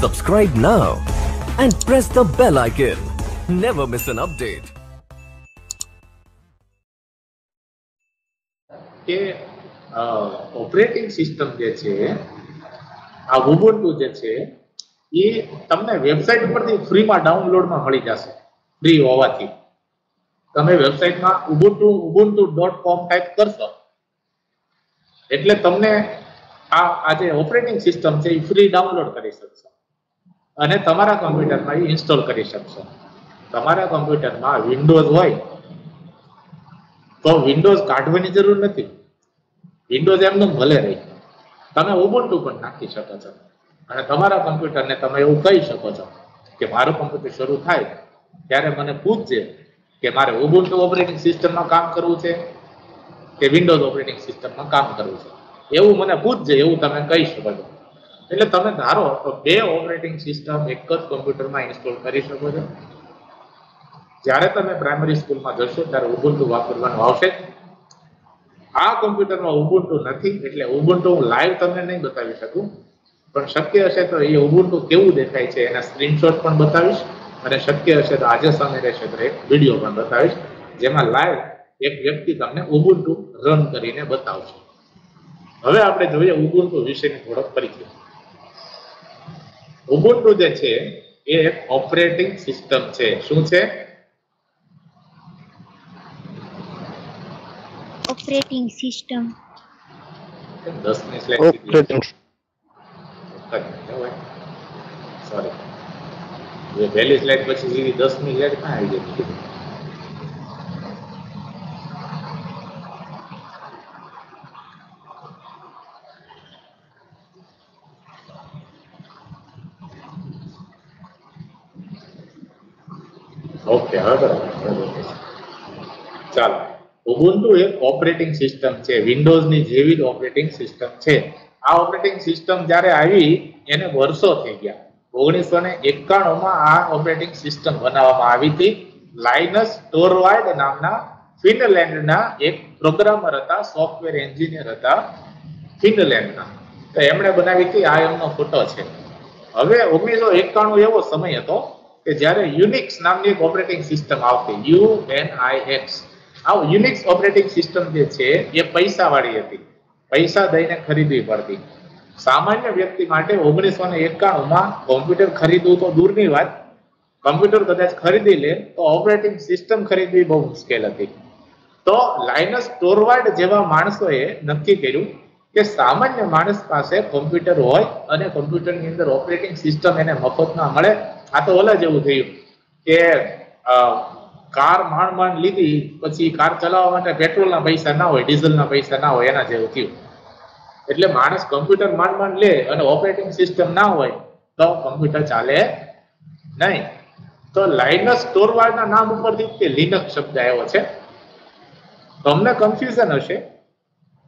Subscribe now and press the bell icon. Never miss an update. કે operating system જે છે આ Ubuntu જે છે એ તમને વેબસાઇટ પરથી ફ્રીમાં ડાઉનલોડમાં મળી જશે. ફ્રી હોવાથી તમે વેબસાઇટમાં ubuntu.com ટાઈપ કરશો એટલે તમને આ જે ઓપરેટિંગ સિસ્ટમ છે એ ફ્રી ડાઉનલોડ કરી શકશો અને તમારા કમ્પ્યુટરમાં એ ઇન્સ્ટોલ કરી શકશો. તમારા કમ્પ્યુટરમાં વિન્ડોઝ હોય તો વિન્ડોઝ કાઢવાની જરૂર નથી. વિન્ડોઝ એમને ભલે રહી, તમે ઉબુન્ટુ પણ નાખી શકો છો અને તમારા કમ્પ્યુટરને તમે એવું કહી શકો છો કે મારું કમ્પ્યુટર શરૂ થાય ત્યારે મને પૂછજે કે મારે ઉબુન્ટુ ઓપરેટિંગ સિસ્ટમમાં કામ કરવું છે કે વિન્ડોઝ ઓપરેટિંગ સિસ્ટમમાં કામ કરવું છે, એવું મને પૂછજે, એવું તમે કહી શકો છો. એટલે તમે ધારો તો બે ઓપરેટિંગ સિસ્ટમ એક જ કમ્પ્યુટરમાં ઇન્સ્ટોલ કરી શકો છો. જ્યારે તમે પ્રાઇમરી સ્કૂલમાં જશો ત્યારે ઉબુન્ટુ વાપરવાનું આવશે. આ કમ્પ્યુટરમાં ઉબુન્ટુ નથી એટલે ઉબુન્ટુ હું લાઈવ તમને નહીં બતાવી શકું, પણ શક્ય હશે તો એ ઉબુન્ટુ કેવું દેખાય છે એના સ્ક્રીનશોટ પણ બતાવીશ અને શક્ય હશે તો આજે સામે રહેશે તો એક વિડીયો પણ બતાવીશ જેમાં લાઈવ એક વ્યક્તિ તમને ઉબુન્ટુ રન કરીને બતાવશે. હવે આપણે જોઈએ ઉબુન્ટુ વિશેની થોડોક પરિચય. ઉબુન્ટુ જે છે એ એક ઓપરેટિંગ સિસ્ટમ છે. શું છે? Operating system. 10 ની સ્લાઇડ ઓપરેટિંગ સોરી એ પહેલી સ્લાઇડ પછી સીધી 10 ની સ્લાઇડ ક્યાં આવી ગઈ? ઓકે, હવે બરાબર. ચાલો, ઉબુન્ટુ એક ઓપરેટિંગ સિસ્ટમ છે, વિન્ડોઝની જેવી જ ઓપરેટિંગ સિસ્ટમ છે. આ ઓપરેટિંગ સિસ્ટમ જ્યારે આવી એને વર્ષો થઈ ગયા. 1991માં આ ઓપરેટિંગ સિસ્ટમ બનાવવામાં આવી હતી. લાઇનસ ટોરવાલ્ડ નામના ફિનલેન્ડના એક પ્રોગ્રામર હતા, સોફ્ટવેર એન્જિનિયર હતા ફિનલેન્ડના, તો એમણે બનાવી હતી. આ એમનો ફોટો છે. હવે 1991 એવો સમય હતો કે જ્યારે યુનિક્સ નામની એક ઓપરેટિંગ સિસ્ટમ આવતી, UNIX. આ યુનિક્સ ઓપરેટિંગ સિસ્ટમ જે છે એ પૈસાવાળી હતી, પૈસા દઈને ખરીદવી પડતી. સામાન્ય વ્યક્તિ માટે 1991માં કોમ્પ્યુટર ખરીદવું તો દૂરની વાત, કોમ્પ્યુટર કદાચ ખરીદી લે તો ઓપરેટિંગ સિસ્ટમ ખરીદવી બહુ મુશ્કેલ હતી. તો લાઇનસ ટોરવાલ્ડ જેવા માણસોએ નક્કી કર્યું કે સામાન્ય માણસ પાસે કોમ્પ્યુટર હોય અને કોમ્પ્યુટરની અંદર ઓપરેટિંગ સિસ્ટમ એને મફતમાં મળે. આ તો ઓલા જેવું થયું કે કાર માંડ લીધી, પછી કાર ચલાવવા માટે પેટ્રોલના પૈસા ના હોય, ડીઝલના પૈસા ના હોય, એના જેવું થયું. એટલે માણસ કોમ્પ્યુટર માંડ લે અને ઓપરેટિંગ સિસ્ટમ ના હોય તો કોમ્પ્યુટર ચાલે નહીં. તો લાઇનસ ટોરવાલ્ડના નામ ઉપરથી કે લિનક્સ શબ્દ આવ્યો છે. તમને કન્ફ્યુઝન હશે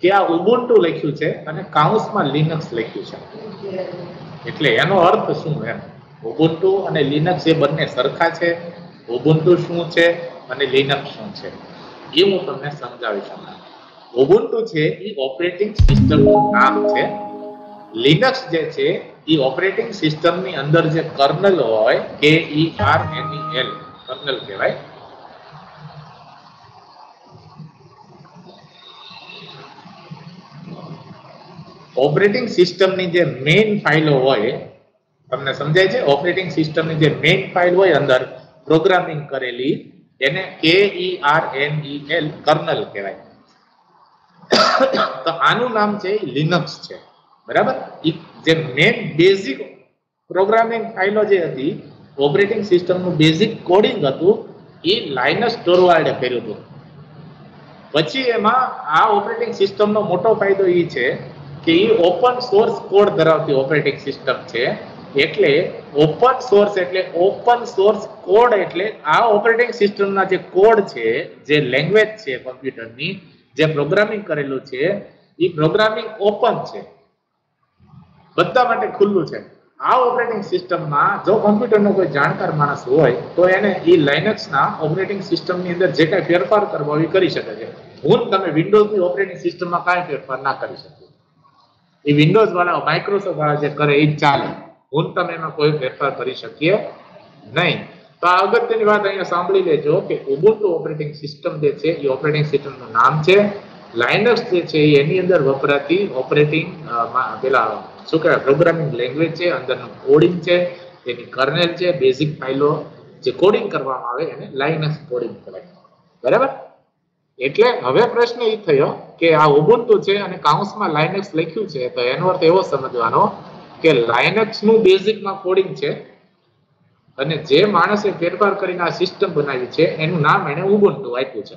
કે આ ઉબુન્ટુ લખ્યું છે અને કાઉન્સમાં લિનક્સ લખ્યું છે, એટલે એનો અર્થ શું? એમ ઉબુન્ટુ અને લિનક્સ એ બંને સરખા છે? ઉબુન્ટુ શું છે અને લિનક્સ શું છે એ હું તમને સમજાવી શકું. ઉબુન્ટુ છે એ ઓપરેટિંગ સિસ્ટમનું નામ છે. લિનક્સ જે છે એ ઓપરેટિંગ સિસ્ટમની અંદર જે કર્નલ હોય, KERNEL કર્નલ કહેવાય. ઓપરેટિંગ સિસ્ટમની જે મેઇન ફાઇલો હોય, તમને સમજાય છે? ઓપરેટિંગ સિસ્ટમની જે મેઇન ફાઇલ હોય અંદર પ્રોગ્રામિંગ કરેલી, એને KERNEL કર્નલ કહેવાય. તો આનું નામ છે લિનક્સ છે, બરાબર. જે મેઇન બેઝિક પ્રોગ્રામિંગ ફાઇલો જે હતી, ઓપરેટિંગ સિસ્ટમનું બેઝિક કોડિંગ હતું, એ લાઇનસ ટોરવાલ્ડે કર્યું હતું. પછી એમાં આ ઓપરેટિંગ સિસ્ટમનો મોટો ફાયદો એ છે કે એ ઓપન સોર્સ કોડ ધરાવતી ઓપરેટિંગ સિસ્ટમ છે. એટલે ઓપન સોર્સ એટલે ઓપન સોર્સ કોડ એટલે આ ઓપરેટિંગ સિસ્ટમના જે કોડ છે, જે લેંગ્વેજ છે કોમ્પ્યુટરની, જે પ્રોગ્રામિંગ કરેલું છે, એ પ્રોગ્રામિંગ ઓપન છે, બધા માટે ખુલ્લું છે. આ ઓપરેટિંગ સિસ્ટમમાં જો કોમ્પ્યુટરનો કોઈ જાણકાર માણસ હોય તો એને એ લાઇનક્સના ઓપરેટિંગ સિસ્ટમની અંદર જે કાંઈ ફેરફાર કરવા હોય કરી શકે છે. હું તમે વિન્ડોઝની ઓપરેટિંગ સિસ્ટમમાં કાંઈ ફેરફાર ના કરી શકો. એ વિન્ડોઝ વાળા, માઇક્રોસોફ્ટ વાળા જે કરે એ જ ચાલે. હું તમે એમાં કોઈ ફેરફાર કરી શકીએ નહીં. તો આ અગત્યની વાત અહીંયા સાંભળી લેજો કે ઉબુન્ટુ ઓપરેટિંગ સિસ્ટમ જે છે એ ઓપરેટિંગ સિસ્ટમનું નામ છે. લાઇનક્સ જે છે એની અંદર વપરાતી ઓપરેટિંગ પેલા શું કહેવાય પ્રોગ્રામિંગ લેંગ્વેજ છે, અંદરનું કોડિંગ છે, એની કર્નેલ છે, બેઝિક ફાઇલો જે કોડિંગ કરવામાં આવે એને લાઇનક્સ કોડિંગ કહેવાય. બરાબર? એટલે હવે પ્રશ્ન એ થયો કે આ ઉબુન્ટુ છે અને કાઉન્સમાં લાઇનક્સ લખ્યું છે, તો એનો અર્થ એવો સમજવાનો કે લાઇનક્સ નું બેઝિકમાં કોડિંગ છે અને જે માણસે ફેરફાર કરીને આ સિસ્ટમ બનાવી છે એનું નામ એને ઉબુન્ટુ આપ્યું છે.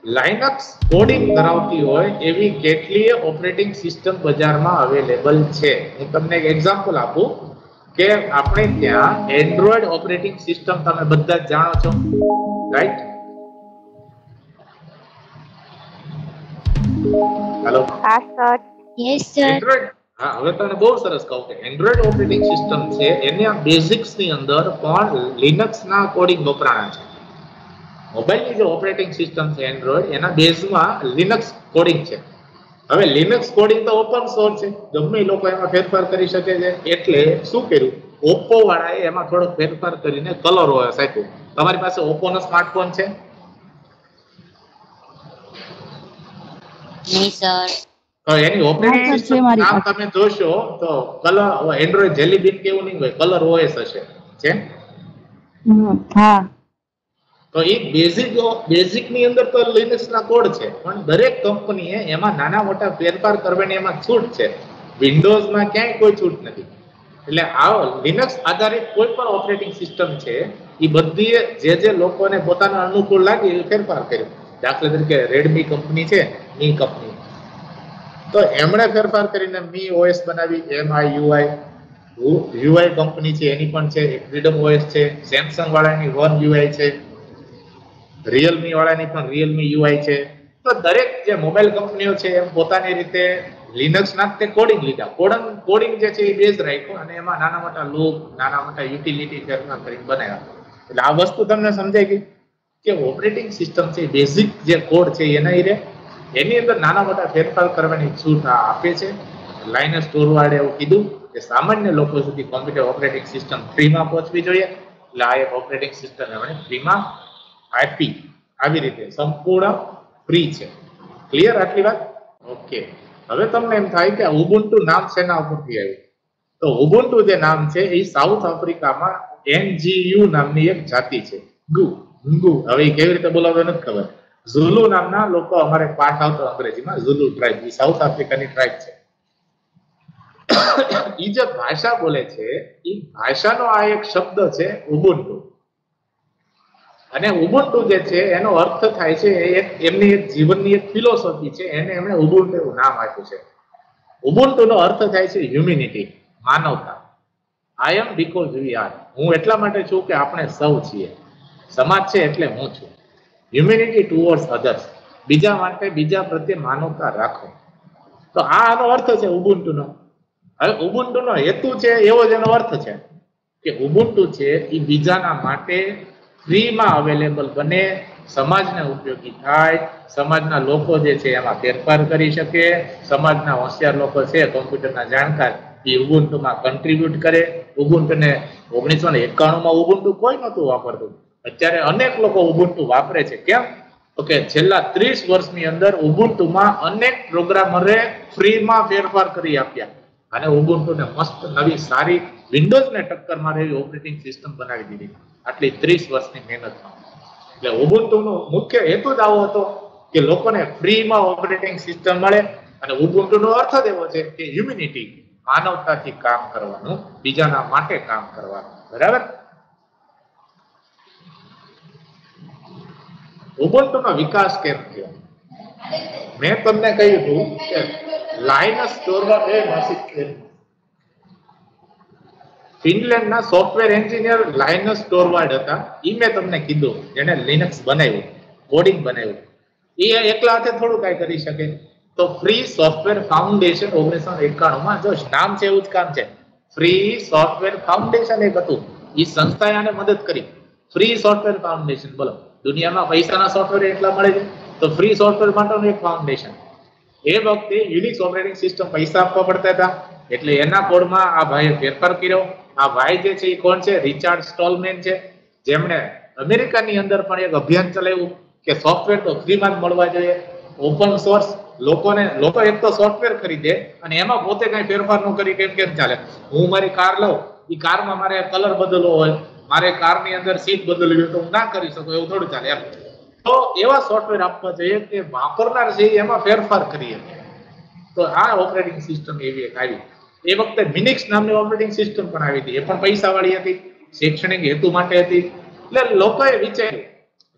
લાઇનક્સ કોડિંગ ધરાવતી હોય એવી કેટલીય ઓપરેટિંગ સિસ્ટમ બજારમાં અવેલેબલ છે. હું તમને એક એક્ઝામ્પલ આપું કે આપણે ત્યાં એન્ડ્રોઈડ ઓપરેટિંગ સિસ્ટમ તમે બધા જ જાણો છો, રાઈટ? હેલો, હા સર. Yes sir. એન્ડ્રોઈડ, હા, હવે તમને બહુ સરસ કહું કે એન્ડ્રોઈડ ઓપરેટિંગ સિસ્ટમ છે એના બેઝિક્સ ની અંદર પણ લિનક્સ ના કોડિંગ વપરાણા છે. મોબાઈલની જે ઓપરેટિંગ સિસ્ટમ છે એન્ડ્રોઈડ એના બેઝમાં લિનક્સ કોડિંગ છે. હવે લિનક્સ કોડિંગ તો ઓપન સોર્સ છે, ગમે એ લોકો એમાં ફેરફાર કરી શકે છે. એટલે શું કર્યું, ઓપ્પો વાળાએ એમાં થોડોક ફેરફાર કરીને કલર ઓએસ આપ્યું. તમારી પાસે ઓપ્પો નો સ્માર્ટફોન છે? નહીં સર. તો એની ઓપરેટિંગ સિસ્ટમ નામ તમે જોશો તો કલર એન્ડ્રોઈડ જેલી બીન કેવું નહીં હોય, કલર ઓએસ હશે. છે? હા. તો એ બેઝિક ની અંદર તો લિનક્સ ના કોડ છે, પણ દરેક કંપનીએ એમાં નાના મોટા ફેરફાર કરવાની એમાં છૂટ છે. વિન્ડોઝ માં ક્યાંય કોઈ છૂટ નથી. એટલે આ લિનક્સ આધારિત કોઈ પણ ઓપરેટિંગ સિસ્ટમ છે એ બધી જે લોકોને પોતાના અનુકૂળ લાગે એ ફેરફાર કર્યો. દાખલા તરીકે રેડમી કંપની છે, મી કંપની, તો એમણે ફેરફાર કરીને મી ઓએસ બનાવી. યુઆઈ કંપની છે એની પણ છે, ફ્રીડમ ઓએસ છે. સેમસંગ વાળાની વન યુઆઈ છે, રિયલમી વાળાની પણ રિયલમી યુઆઈ છે. તો દરેક જે મોબાઈલ કંપનીઓ છે એમ પોતાની રીતે લિનક્સ ના તે કોડિંગ લીધા. કોડિંગ જે છે એ બેઝ રાખ્યો અને એમાં નાના મોટા લૂપ, નાના મોટા યુટિલિટી ફેરફાર કરીને બનાવ્યા. એટલે આ વસ્તુ તમને સમજાઈ ગઈ કે ઓપરેટિંગ સિસ્ટમ છે બેઝિક જે કોડ છે એના રે એની અંદર નાના મોટા ફેરફાર કરવાની છૂટ આપે છે. લાઇનક્સ સ્ટોરવાળે એવું કીધું કે સામાન્ય લોકો સુધી કોમ્પ્યુટર ઓપરેટિંગ સિસ્ટમ ફ્રીમાં પહોંચવી જોઈએ. એટલે આ એક ઓપરેટિંગ સિસ્ટમ એમણે ફ્રીમાં આપી. આવી રીતે સંપૂર્ણ ફ્રી છે. ક્લિયર આટલી વાત? ઓકે. હવે તમને એમ થાય કે ઉબુન્ટુ નામ શેના ઉપરથી આવ્યું? તો ઉબુન્ટુ જે નામ છે એ સાઉથ આફ્રિકામાં NGU નામની એક જાતિ છે. ગુંગુ, હવે એ કેવી રીતે બોલાવતો નથી ખબર. ઝુલુ નામના લોકો, અમારે પાઠ આવતો અંગ્રેજીમાં, ઝુલુ ટ્રાઇબ, એ સાઉથ આફ્રિકાની ટ્રાઇબ છે. એ જે ભાષા બોલે છે એ ભાષાનો આ એક શબ્દ છે ઉબુન્ટુ. અને ઉબુન્ટુ જે છે એનો અર્થ થાય છે એમની એક જીવનની એક ફિલોસોફી છે, એને એમણે ઉબુન્ટુ એવું નામ આપ્યું છે. ઉબુન્ટુ નો અર્થ થાય છે હ્યુમિનિટી, માનવતા. આઈ એમ બીકોઝ વી આર, હું એટલા માટે છું કે આપણે સૌ છીએ. સમાજ છે એટલે હું છું. હ્યુમિનિટી ટુવર્ડ્સ અધર્સ, બીજા માટે, બીજા પ્રત્યે માનવતા રાખો. તો આનો અર્થ છે ઉબુન્ટુનો. હવે ઉબુન્ટુનો હેતુ છે એવો જ એનો અર્થ છે કે ઉબુન્ટુ છે એ બીજાના માટે ફ્રીમાં અવેલેબલ બને, સમાજને ઉપયોગી થાય, સમાજના લોકો જે છે એમાં ફેરફાર કરી શકે, સમાજના હોશિયાર લોકો છે, કોમ્પ્યુટરના જાણકાર, એ ઉબુન્ટુમાં કન્ટ્રીબ્યુટ કરે. ઉબુન્ટુને 1991માં ઉબુન્ટુ કોઈ નહોતું વાપરતું. અત્યારે અનેક લોકો ઉબુન્ટુ વાપરે છે. કેમ? તો કે છેલ્લા 30 વર્ષની અંદર ઉબુન્ટુમાં અનેક પ્રોગ્રામરે ફ્રીમાં ફેરફાર કરી આપ્યા અને ઉબુન્ટુને મસ્ત નવી સારી વિન્ડોઝને ટક્કર મારે એવી ઓપરેટિંગ સિસ્ટમ બનાવી દીધી આટલી 30 વર્ષની મહેનતમાં. એટલે ઉબુન્ટુનો મુખ્ય હેતુ જ આવો હતો કે લોકોને ફ્રીમાં ઓપરેટિંગ સિસ્ટમ મળે. અને ઉબુન્ટુનો અર્થ જ એવો છે કે હ્યુમિનિટી, માનવતાથી કામ કરવાનું, બીજાના માટે કામ કરવાનું. બરાબર? ઉબુન્ટુનો વિકાસ કેમ થયો? મેં તમને કહ્યું હતું કે લાઇનક્સ સ્ટોરવાર્ડ, ફિનલેન્ડના સોફ્ટવેર એન્જિનિયર લાઇનસ ટોરવાર્ડ હતા. એ મેં તમને કીધું જેને લિનક્સ બનાવ્યું, કોડિંગ બનાવ્યું. એ એકલા હાથે થોડું કાંઈ કરી શકે. તો ફ્રી સોફ્ટવેર ફાઉન્ડેશન 1991માં, જો નામ છે એવું જ કામ છે, ફ્રી સોફ્ટવેર ફાઉન્ડેશન એક હતું. એ સંસ્થાએ આને મદદ કરી. ફ્રી સોફ્ટવેર ફાઉન્ડેશન, બોલો દુનિયામાં પૈસાના સોફ્ટવેર એટલા મળે છે, તો ફ્રી સોફ્ટવેર માટેનું એક ફાઉન્ડેશન. એ વખતે યુનિક્સ ઓપરેટિંગ સિસ્ટમ પૈસા આપવા પડતા હતા, એટલે એના કોડમાં આ ભાઈએ ફેરફાર કર્યો. આ ભાઈ જે છે એ કોણ છે? રિચાર્ડ સ્ટોલમેન છે, જેમણે અમેરિકાની અંદર પણ એક અભિયાન ચલાવ્યું કે સોફ્ટવેર તો ફ્રીમાં જ મળવા જોઈએ, ઓપન સોર્સ. લોકો એક તો સોફ્ટવેર ખરીદે અને એમાં પોતે કઈ ફેરફાર ન કરી કેમ ચાલે? હું મારી કાર લઉં, એ કારમાં મારે કલર બદલવો હોય, મારે કારની અંદર સીટ બદલવી હોય તો હું ના કરી શકું, એવું થોડું ચાલે એમ. તો એવા સોફ્ટવેર આપવા જોઈએ કે વાપરનાર છે એમાં ફેરફાર કરીએ. તો આ ઓપરેટિંગ સિસ્ટમ એવી એક આવી. એ વખતે મિનિક્સ નામની ઓપરેટિંગ સિસ્ટમ પણ આવી હતી, એ પણ પૈસાવાળી હતી, શૈક્ષણિક હેતુ માટે હતી. એટલે લોકોએ વિચાર્યું,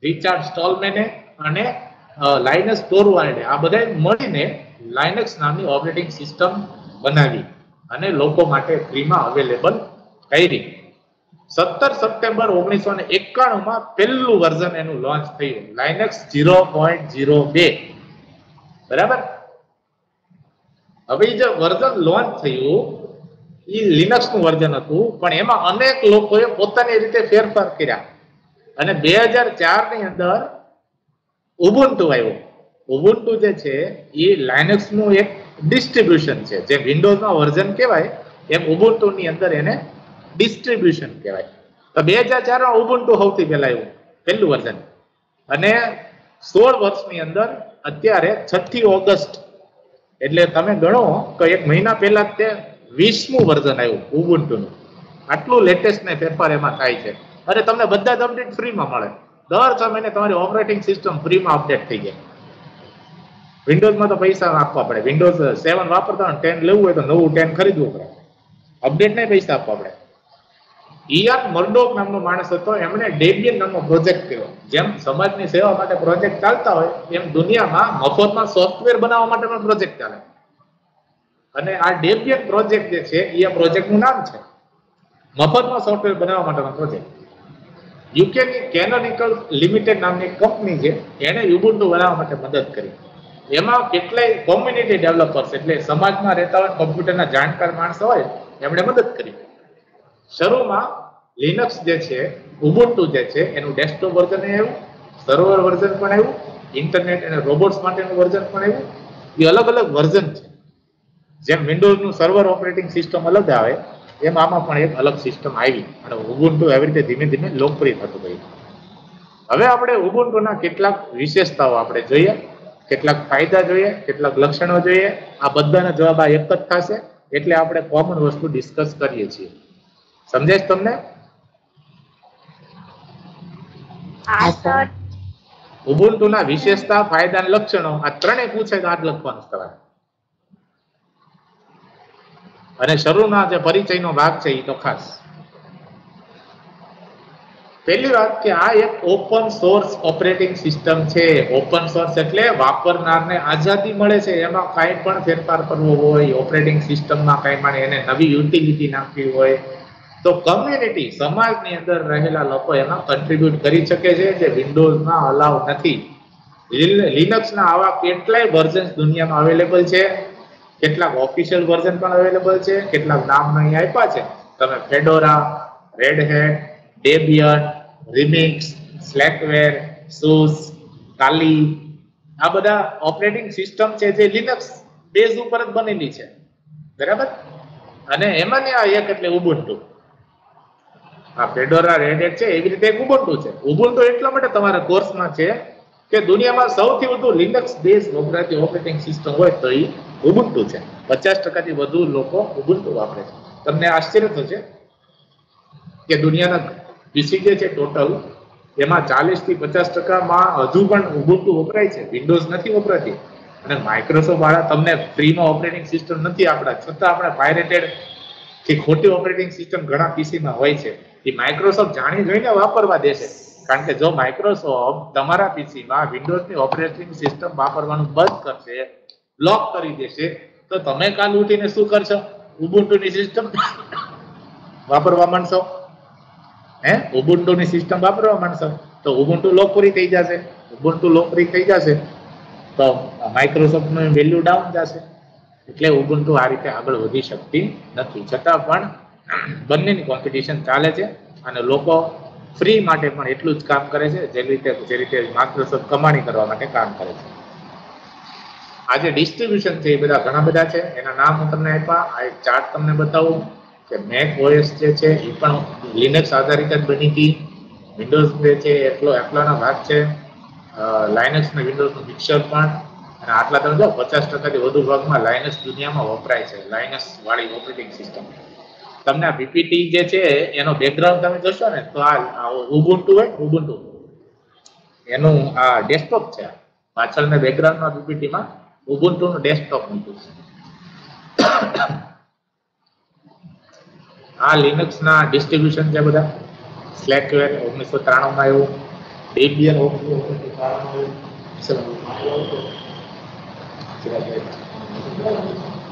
રિચાર્ડ સ્ટોલમેને અને લાઇનસ ટોરવાલ્ડે આ બધાએ મળીને લાઇનક્સ નામની ઓપરેટિંગ સિસ્ટમ બનાવી અને લોકો માટે ફ્રીમાં અવેલેબલ કરી. 17 સપ્ટેમ્બર 1991 પહેલું વર્ઝન એનું લોન્ચ થયું, લાઇનક્સ 0.02. બરાબર. હવે જે વર્ઝન લોન્ચ થયું એ લિનક્સ નું વર્ઝન હતું, પણ એમાં અનેક લોકોએ પોતાની રીતે ફેરફાર કર્યા અને 2004 ની અંદર ઉબુન્ટુ આવ્યું. ઉબુન્ટુ જે છે એ લાઇનક્સ નું એક ડિસ્ટ્રીબ્યુશન છે. જે વિન્ડોઝ નું વર્ઝન કહેવાય એમ ઉબુન્ટુ ની અંદર એને ડિસ્ટ્રીબ્યુશન કહેવાય. તો 2004 માં ઉબુન્ટુ સૌથી પહેલા આવ્યું, પહેલું વર્ઝન. અને 16 વર્ષની અંદર અત્યારે 6 ઓગસ્ટ, એટલે તમે ગણો તો એક મહિના પહેલા તે 20મું વર્ઝન આવ્યું ઉબુન્ટુનું. આટલું લેટેસ્ટ ને ફેરફાર એમાં થાય છે અને તમને બધા જ અપડેટ ફ્રીમાં મળે. દર 6 મહિને તમારી ઓપરેટિંગ સિસ્ટમ ફ્રીમાં અપડેટ થઈ જાય. વિન્ડોઝમાં તો પૈસા આપવા પડે. વિન્ડોઝ 7 વાપરતા હોય 10 લેવું હોય તો નવું 10 ખરીદવું પડે, અપડેટ નહીં પૈસા આપવા પડે. ઇયાન મર્ડોક નામનો માણસ હતો, એમણે ડેબિયન નામનો પ્રોજેક્ટ કર્યો. જેમ સમાજની સેવા માટે પ્રોજેક્ટ ચાલતા હોય એમ દુનિયામાં મફતમાં સોફ્ટવેર બનાવવા માટે પણ પ્રોજેક્ટ ચાલે. અને આ ડેબિયન પ્રોજેક્ટ જે છે એ પ્રોજેક્ટનું નામ છે મફતમાં સોફ્ટવેર બનાવવા માટેનો પ્રોજેક્ટ. યુકેની કેનોનિકલ લિમિટેડ નામની કંપની છે, એને ઉબુન્ટુ બનાવવા માટે મદદ કરી. એમાં કેટલાય કોમ્યુનિટી ડેવલપર્સ, એટલે સમાજમાં રહેતા હોય કોમ્પ્યુટરના જાણકાર માણસો હોય, એમણે મદદ કરી. શરૂમાં લિનક્સ જે છે, ઉબુન્ટુ જે છે એનું ડેસ્કટોપ વર્ઝન આવ્યું, સર્વર વર્ઝન પણ આવ્યું, ઇન્ટરનેટ અને રોબોટ્સ માટેનું વર્ઝન પણ આવ્યું. એ અલગ અલગ વર્ઝન છે. જેમ વિન્ડોઝનું સર્વર ઓપરેટિંગ સિસ્ટમ અલગ આવે એમ આમાં પણ એક અલગ સિસ્ટમ આવી અને ઉબુન્ટુ એવી રીતે ધીમે ધીમે લોકપ્રિય થતું ગયું. હવે આપણે ઉબુન્ટુના કેટલાક વિશેષતાઓ આપણે જોઈએ, કેટલાક ફાયદા જોઈએ, કેટલાક લક્ષણો જોઈએ. આ બધાના જવાબ આ એક જ થશે, એટલે આપણે કોમન વસ્તુ ડિસ્કસ કરીએ છીએ. સમજાય છે તમને? હા સર. ઉબુન્ટુના વિશેષતા, ફાયદા અને લક્ષણો આ ત્રણેય પૂછે તો આ જ લખવાનું તમારે. અને શરૂના જે પરિચયનો ભાગ છે એ તો ખાસ. પહેલી વાત કે આ એક ઓપન સોર્સ ઓપરેટિંગ સિસ્ટમ છે. ઓપન સોર્સ એટલે વાપરનારને આઝાદી મળે છે, એમાં કાંઈ પણ ફેરફાર કરવો હોય, ઓપરેટિંગ સિસ્ટમમાં કાંઈ પણ એને નવી યુટિલિટી નાખવી હોય તો કમ્યુનિટી, સમાજની અંદર રહેલા લોકો એમાં કન્ટ્રીબ્યુટ કરી શકે છે, જે વિન્ડોઝમાં અલાઉ નથી. લિનક્સના આવા કેટલાય વર્ઝન્સ દુનિયામાં અવેલેબલ છે. કેટલાક ઓફિશિયલ વર્ઝન પણ અવેલેબલ છે, કેટલાક નામ અહીં આપ્યા છે. તમે Fedora, red hat, Debian, remix, સ્લેકવેર, સુસ, કાલી, આ બધા ઓપરેટિંગ સિસ્ટમ છે જે લિનક્સ બેઝ ઉપર જ બનેલી છે. બરાબર. અને એમાંની આ એક એટલે ઉબુન્ટુ. આ ફેડોરા, રેડ હેટ છે એવી રીતે એક ઉબુન્ટુ છે. ઉબુન્ટુ એટલા માટે તમારા કોર્સમાં છે કે દુનિયામાં સૌથી વધુ લિનક્સ બેઝ વપરાતી ઓપરેટિંગ સિસ્ટમ હોય તો એ ઉબુન્ટુ છે. 50%થી વધુ લોકો ઉબુન્ટુ વાપરે છે. તમને આશ્ચર્ય થશે કે દુનિયાના પીસી જે છે ટોટલ એમાં 40 થી 50%માં હજુ પણ ઉબુન્ટુ વપરાય છે, વિન્ડોઝ નથી વપરાતી. અને માઇક્રોસોફ્ટ વાળા તમને ફ્રીમાં ઓપરેટિંગ સિસ્ટમ નથી આપતા, છતાં આપણે પાયરેટેડ કે ખોટી ઓપરેટિંગ સિસ્ટમ ઘણા પીસીમાં હોય છે. એ માઇક્રોસોફ્ટ જાણી જોઈને વાપરવા દેશે, કારણ કે જો માઇક્રોસોફ્ટ તમારા પીસીમાં વિન્ડોઝની ઓપરેટિંગ સિસ્ટમ વાપરવાનું બંધ કરશે, બ્લોક કરી દેશે, તો તમે કાલ ઉઠીને શું કરશો? ઉબુન્ટુની સિસ્ટમ વાપરવા માંડશો. ઉબુન્ટુની સિસ્ટમ વાપરવા માંડશો તો ઉબુન્ટુ લોકપ્રિય થઈ જશે. ઉબુન્ટુ લોકપ્રિય થઈ જશે તો માઇક્રોસોફ્ટનું વેલ્યુ ડાઉન જશે. એટલે ઉબુન્ટુ આ રીતે આગળ વધી શકતી નથી. છતાં પણ બંનેની કોમ્પિટિશન ચાલે છે અને લોકો ફ્રી માટે પણ એટલું જ કામ કરે છે જે રીતે માઇક્રોસોફ્ટ કમાણી કરવા માટે કામ કરે છે. આ જે ડિસ્ટ્રીબ્યુશન છે એ બધા ઘણા બધા છે, એના નામ હું તમને આપ્યા. આ એક ચાર્ટ તમને બતાવું કે મેક ઓએસ જે છે એ પણ લિનક્સ આધારિત જ બની હતી. વિન્ડોઝ જે છે એટલાના ભાગ છે. લાઇનક્સ અને વિન્ડોઝનું મિક્સર પણ, અને આટલા તમે જો 50%થી વધુ ભાગમાં લાઇનક્સ દુનિયામાં વપરાય છે. લાઇનક્સ વાળી ઓપરેટિંગ સિસ્ટમ. તમને આ પીપીટી જે છે એનો બેકગ્રાઉન્ડ તમે જોશો ને તો આ ઉબુન્ટુ હોય, ઉબુન્ટુ એનું આ ડેસ્કટોપ છે. પાછળના બેકગ્રાઉન્ડમાં પીપીટીમાં ઉબુન્ટુનું ડેસ્કટોપ મૂક્યું છે. આ લિનક્સના ડિસ્ટ્રીબ્યુશન છે બધા. સ્લેકવેર 1993 માં આવ્યું, ડેબિયન 1993 માં આવ્યું,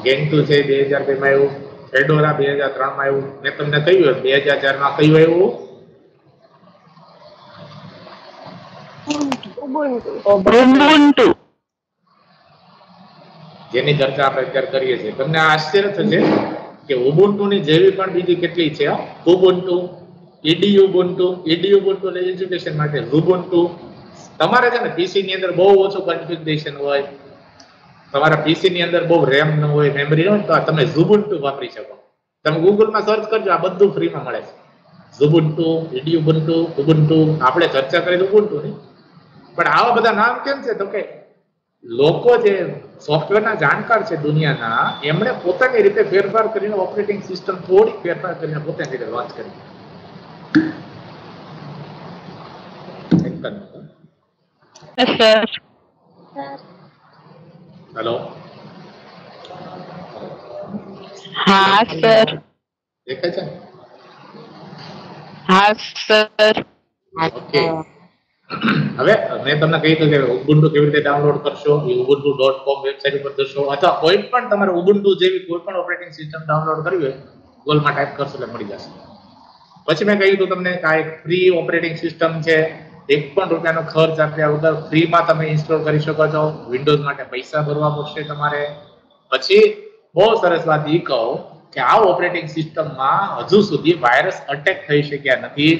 ગેન્ટુ છે 2002 માં આવ્યું, ફેડોરા 2003 માં આવ્યું. મેં તમને કહ્યું 2004 માં કયું આવ્યું? ઉબુન્ટુ. જેની ચર્ચા આપણે અત્યારે કરીએ છીએ. તમને આશ્ચર્ય થશે કે ઉબુન્ટુની જેવી પણ બીજી કેટલી છે. ઉબુન્ટુ, ઇડીયુબુન્ટુ એજ્યુકેશન માટે, ઝુબુન્ટુ. તમારે છે ને પીસી ની અંદર બહુ ઓછું કન્ફિગ્યુરેશન હોય, તમારા પીસી ની અંદર બહુ રેમ ન હોય, મેમરી ન હોય, તો તમે ઝુબુન્ટુ વાપરી શકો. તમે ગૂગલમાં સર્ચ કરજો, આ બધું ફ્રીમાં મળે છે. Xubuntu, ઇડીયુબુન્ટુ, Ubuntu. આપણે ચર્ચા કરી ઉબુન્ટુ ની, પણ આવા બધા નામ કેમ છે? તો કે લોકો જે સોફ્ટવેરના જાણકાર છે દુનિયાના, એમણે પોતાની રીતે ફેરફાર કરીને ઓપરેટિંગ સિસ્ટમ થોડી ફેરફાર કરીને પોતાની રીતે લોન્ચ કરી. હેલો, હા સર. દેખાય છે? હા સર. ઓકે. હવે મેં તમને કહ્યું કે ઉબુન્ટુ કેવી રીતે ડાઉનલોડ કરશો, એ ubuntu.com વેબસાઇટ ઉપર જશો, અથવા કોઈ પણ તમારે ઉબુન્ટુ જેવી કોઈ પણ ઓપરેટિંગ સિસ્ટમ ડાઉનલોડ કરવી હોય, ગૂગલમાં ટાઈપ કરશો એટલે મળી જશે. પછી મેં કહ્યું તમને કે આ એક ફ્રી ઓપરેટિંગ સિસ્ટમ છે, 1 પણ રૂપિયાનો ખર્ચ આપ્યા વગર ફ્રીમાં તમે ઇન્સ્ટોલ કરી શકો છો. વિન્ડોઝ માટે પૈસા ભરવા પડશે તમારે. પછી બહુ સરસ વાત એ કહું કે આ ઓપરેટિંગ સિસ્ટમમાં હજુ સુધી વાયરસ અટેક થઈ શક્યા નથી.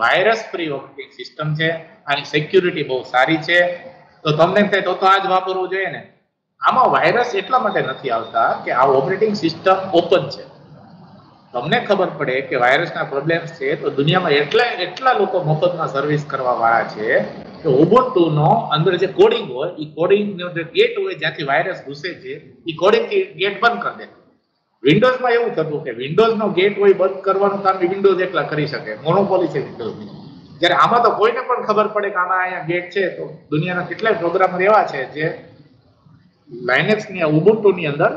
વાયરસ ફ્રી ઓપરેટિંગ સિસ્ટમ છે. આની સિક્યુરિટી બહુ સારી છે. તો તમને એમ થાય તો આ જ વાપરવું જોઈએ ને. આમાં વાયરસ એટલા માટે નથી આવતા કે આ ઓપરેટિંગ સિસ્ટમ ઓપન છે. તમને ખબર પડે કે વાયરસના પ્રોબ્લેમ્સ છે તો દુનિયામાં એટલા લોકો મફતમાં સર્વિસ કરવા વાળા છે કે ઉબુન્ટુનો અંદર જે કોડિંગ હોય, એ કોડિંગનો જે ગેટ હોય જ્યાંથી વાયરસ ઘૂસે છે, એ કોડિંગથી ગેટ બંધ કરી દે. વિન્ડોઝમાં એવું થતું કે વિન્ડોઝનો ગેટ હોય બંધ કરવાનું કામ વિન્ડોઝ એકલા કરી શકે, મોનોપોલી છે વિન્ડોઝની. જ્યારે આમાં તો કોઈને પણ ખબર પડે કે આમાં અહીંયા ગેટ છે, તો દુનિયાના કેટલાય પ્રોગ્રામર એવા છે જે લાઇનક્સની ઉબુન્ટુની અંદર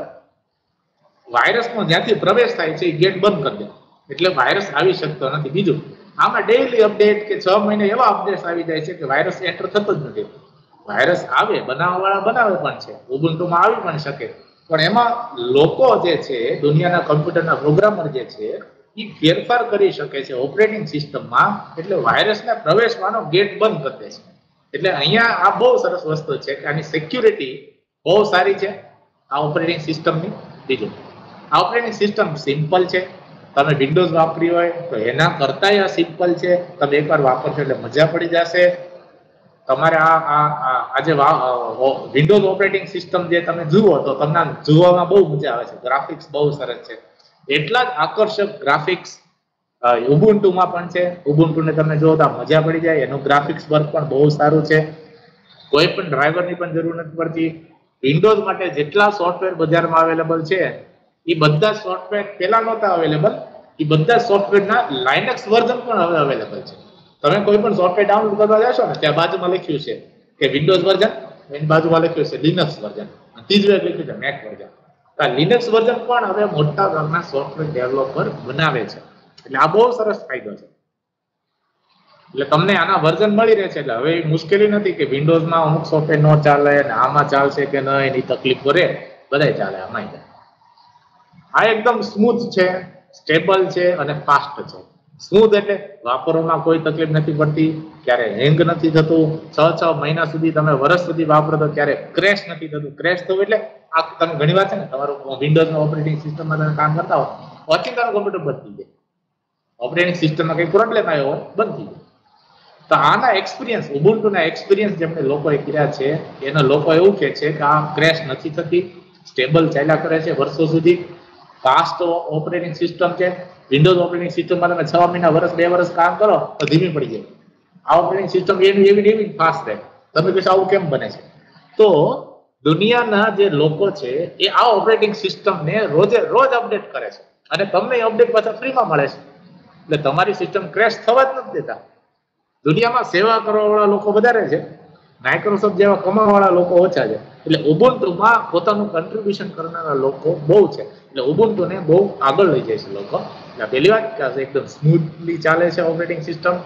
વાયરસનો જ્યાંથી પ્રવેશ થાય છે એ ગેટ બંધ કરી દે, એટલે વાયરસ આવી શકતો નથી. બીજું, આમાં ડેઈલી અપડેટ કે 6 મહિને એવા અપડેટ્સ આવી જાય છે કે વાયરસ એન્ટર થતો જ નથી. વાયરસ આવે, બનાવવાવાળા બનાવે પણ છે, ઉબુન્ટુમાં આવી પણ શકે, પણ એમાં લોકો જે છે, દુનિયાના કમ્પ્યુટરના પ્રોગ્રામર જે છે, એ ફેરફાર કરી શકે છે ઓપરેટિંગ સિસ્ટમમાં, એટલે વાયરસને પ્રવેશવાનો ગેટ બંધ કરી દે છે. એટલે અહીંયા આ બહુ સરસ વસ્તુ છે કે આની સિક્યુરિટી બહુ સારી છે આ ઓપરેટિંગ સિસ્ટમની. બીજું, આ ઓપરેટિંગ સિસ્ટમ સિમ્પલ છે. તમે વિન્ડોઝ વાપરી હોય તો એના કરતાંય આ સિમ્પલ છે. તમે એકવાર વાપરશો એટલે મજા પડી જશે. તમારે આ જે વિન્ડોઝ ઓપરેટિંગ સિસ્ટમ જે તમે જુઓ તો તમને જોવામાં બહુ મજા આવે છે. ગ્રાફિક્સ બહુ સરસ છે. એટલા જ આકર્ષક ગ્રાફિક્સ ઉબુન્ટુમાં પણ છે. ઉબુન્ટુને તમે જો તો મજા પડી જાય. એનું ગ્રાફિક્સ વર્ક પણ બહુ સારું છે. કોઈ પણ ડ્રાઈવરની પણ જરૂર નથી પડતી. વિન્ડોઝ માટે જેટલા સોફ્ટવેર બજારમાં અવેલેબલ છે એ બધા સોફ્ટવેર પહેલા નહોતા અવેલેબલ. એ બધા સોફ્ટવેરના લાઇનક્સ વર્ઝન પણ હવે અવેલેબલ છે. તમે કોઈ પણ સોફ્ટવેર ડાઉનલોડ કરવા જશો ને ત્યાં બાજુમાં લખ્યું છે કે વિન્ડોઝ વર્ઝન, એની બાજુમાં લખ્યું છે લિનક્સ વર્ઝન, ત્રીજું એક લખ્યું છે મેક વર્ઝન. આ લિનક્સ વર્ઝન પણ હવે મોટા ભાગના સોફ્ટવેર ડેવલપર બનાવે છે. એટલે આ બહુ સરસ ફાયદો છે. એટલે તમને આના વર્ઝન મળી રહે છે. એટલે હવે મુશ્કેલી નથી કે વિન્ડોઝમાં અમુક સોફ્ટવેર ન ચાલે અને આમાં ચાલશે કે નહીં, એની તકલીફ રહે. બધાય ચાલે આમાં. આ એકદમ સ્મૂથ છે, સ્ટેબલ છે અને ફાસ્ટ છે. સ્મૂથ એટલે વાપરવામાં કોઈ તકલીફ નથી પડતી, ક્યારે હેંગ નથી થતું. 6 મહિના સુધી, તમે વર્ષ સુધી વાપરો તો ક્યારે ક્રેશ નથી થતું. ક્રેશ થવું એટલે આ તમે ઘણી વાર છે ને તમારું વિન્ડોઝનો ઓપરેટિંગ સિસ્ટમમાં તમે કામ કરતા હો, પછી તમારું કમ્પ્યુટર બંધ થઈ જાય. ઓપરેટિંગ સિસ્ટમમાં કંઈ પ્રોબ્લેમ આવ્યો હોય, બંધ થઈ જાય. તો આના એક્સપિરિયન્સ, ઉબુન્ટુના એક્સપિરિયન્સ જેમને લોકોએ કર્યા છે એના લોકો એવું કહે છે કે આ ક્રેશ નથી થતી, સ્ટેબલ ચાલ્યા કરે છે વર્ષો સુધી, ફાસ્ટ ઓપરેટિંગ સિસ્ટમ છે. વિન્ડોઝ ઓપરેટિંગ સિસ્ટમમાં તમે 6 મહિના, વર્ષ, 2 વર્ષ કામ કરો તો ધીમી પડી જાય. આ ઓપરેટિંગ સિસ્ટમ એવી ફાસ્ટ થાય. તમે કહેશો આવું કેમ બને છે? તો દુનિયાના જે લોકો છે એ આ ઓપરેટિંગ સિસ્ટમને રોજ અપડેટ કરે છે અને તમને અપડેટ પાછા ફ્રીમાં મળે છે. એટલે તમારી સિસ્ટમ ક્રેશ થવા જ નથી દેતા. દુનિયામાં સેવા કરવાવાળા લોકો વધારે છે, માઇક્રોસોફ્ટ જેવા કમાવાવાળા લોકો ઓછા છે. એટલે ઉબુન્ટુમાં પોતાનું કન્ટ્રીબ્યુશન કરનારા લોકો બહુ છે. એટલે ઉબુન્ટુને બહુ આગળ લઈ જાય છે લોકો. એટલે પહેલી વાત એકદમ સ્મૂથલી ચાલે છે ઓપરેટિંગ સિસ્ટમ.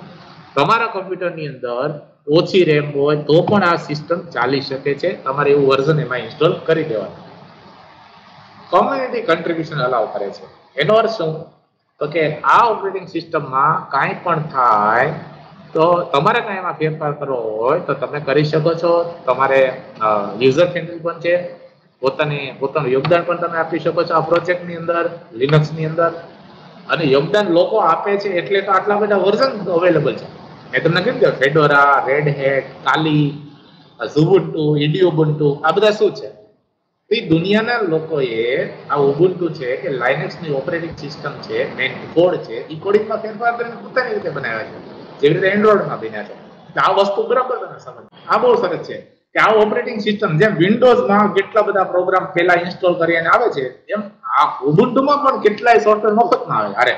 તમારા કમ્પ્યુટરની અંદર ઓછી રેમ હોય તો પણ આ સિસ્ટમ ચાલી શકે છે. તમારે એવું વર્ઝન એમાં ઇન્સ્ટોલ કરી દેવાનું. કોમ્યુનિટી કન્ટ્રીબ્યુશન અલાઉ કરે છે. એનો અર્થ શું? તો કે આ ઓપરેટિંગ સિસ્ટમમાં કાંઈ પણ થાય તો તમારે કાંઈ એમાં ફેરફાર કરવો હોય તો તમે કરી શકો છો. તમારે યુઝર ફ્રેન્ડલી પણ છે, પોતાનું યોગદાન પણ તમે આપી શકો છો આ પ્રોજેક્ટની અંદર, લિનક્સની અંદર. અને યોગદાન લોકો આપે છે એટલે તો આટલા બધા વર્ઝન અવેલેબલ છે. મેં તમને કીધું કે ફેડોરા, રેડ હેટ, કાલી, ઝુબુન્ટુ, ઇડીઉબુન્ટુ, આ બધા શું છે? એ દુનિયાના લોકોએ આ ઉબુન્ટુ છે કે લાઇનક્સની ઓપરેટિંગ સિસ્ટમ છે, મેઇન કોડ છે, એ કોડિંગમાં ફેરફાર કરીને પોતાની રીતે બનાવ્યા છે, જેવી રીતે એન્ડ્રોઇડમાં બન્યા છે. આ વસ્તુ બરાબર તમે સમજ. આ બહુ સરસ છે કે આ ઓપરેટિંગ સિસ્ટમ જેમ વિન્ડોઝમાં કેટલા બધા પ્રોગ્રામ પહેલા ઇન્સ્ટોલ કરીને આવે છે, એમ આ ઉબુન્ટુમાં પણ કેટલાય સોફ્ટવેર મફતમાં આવે. અરે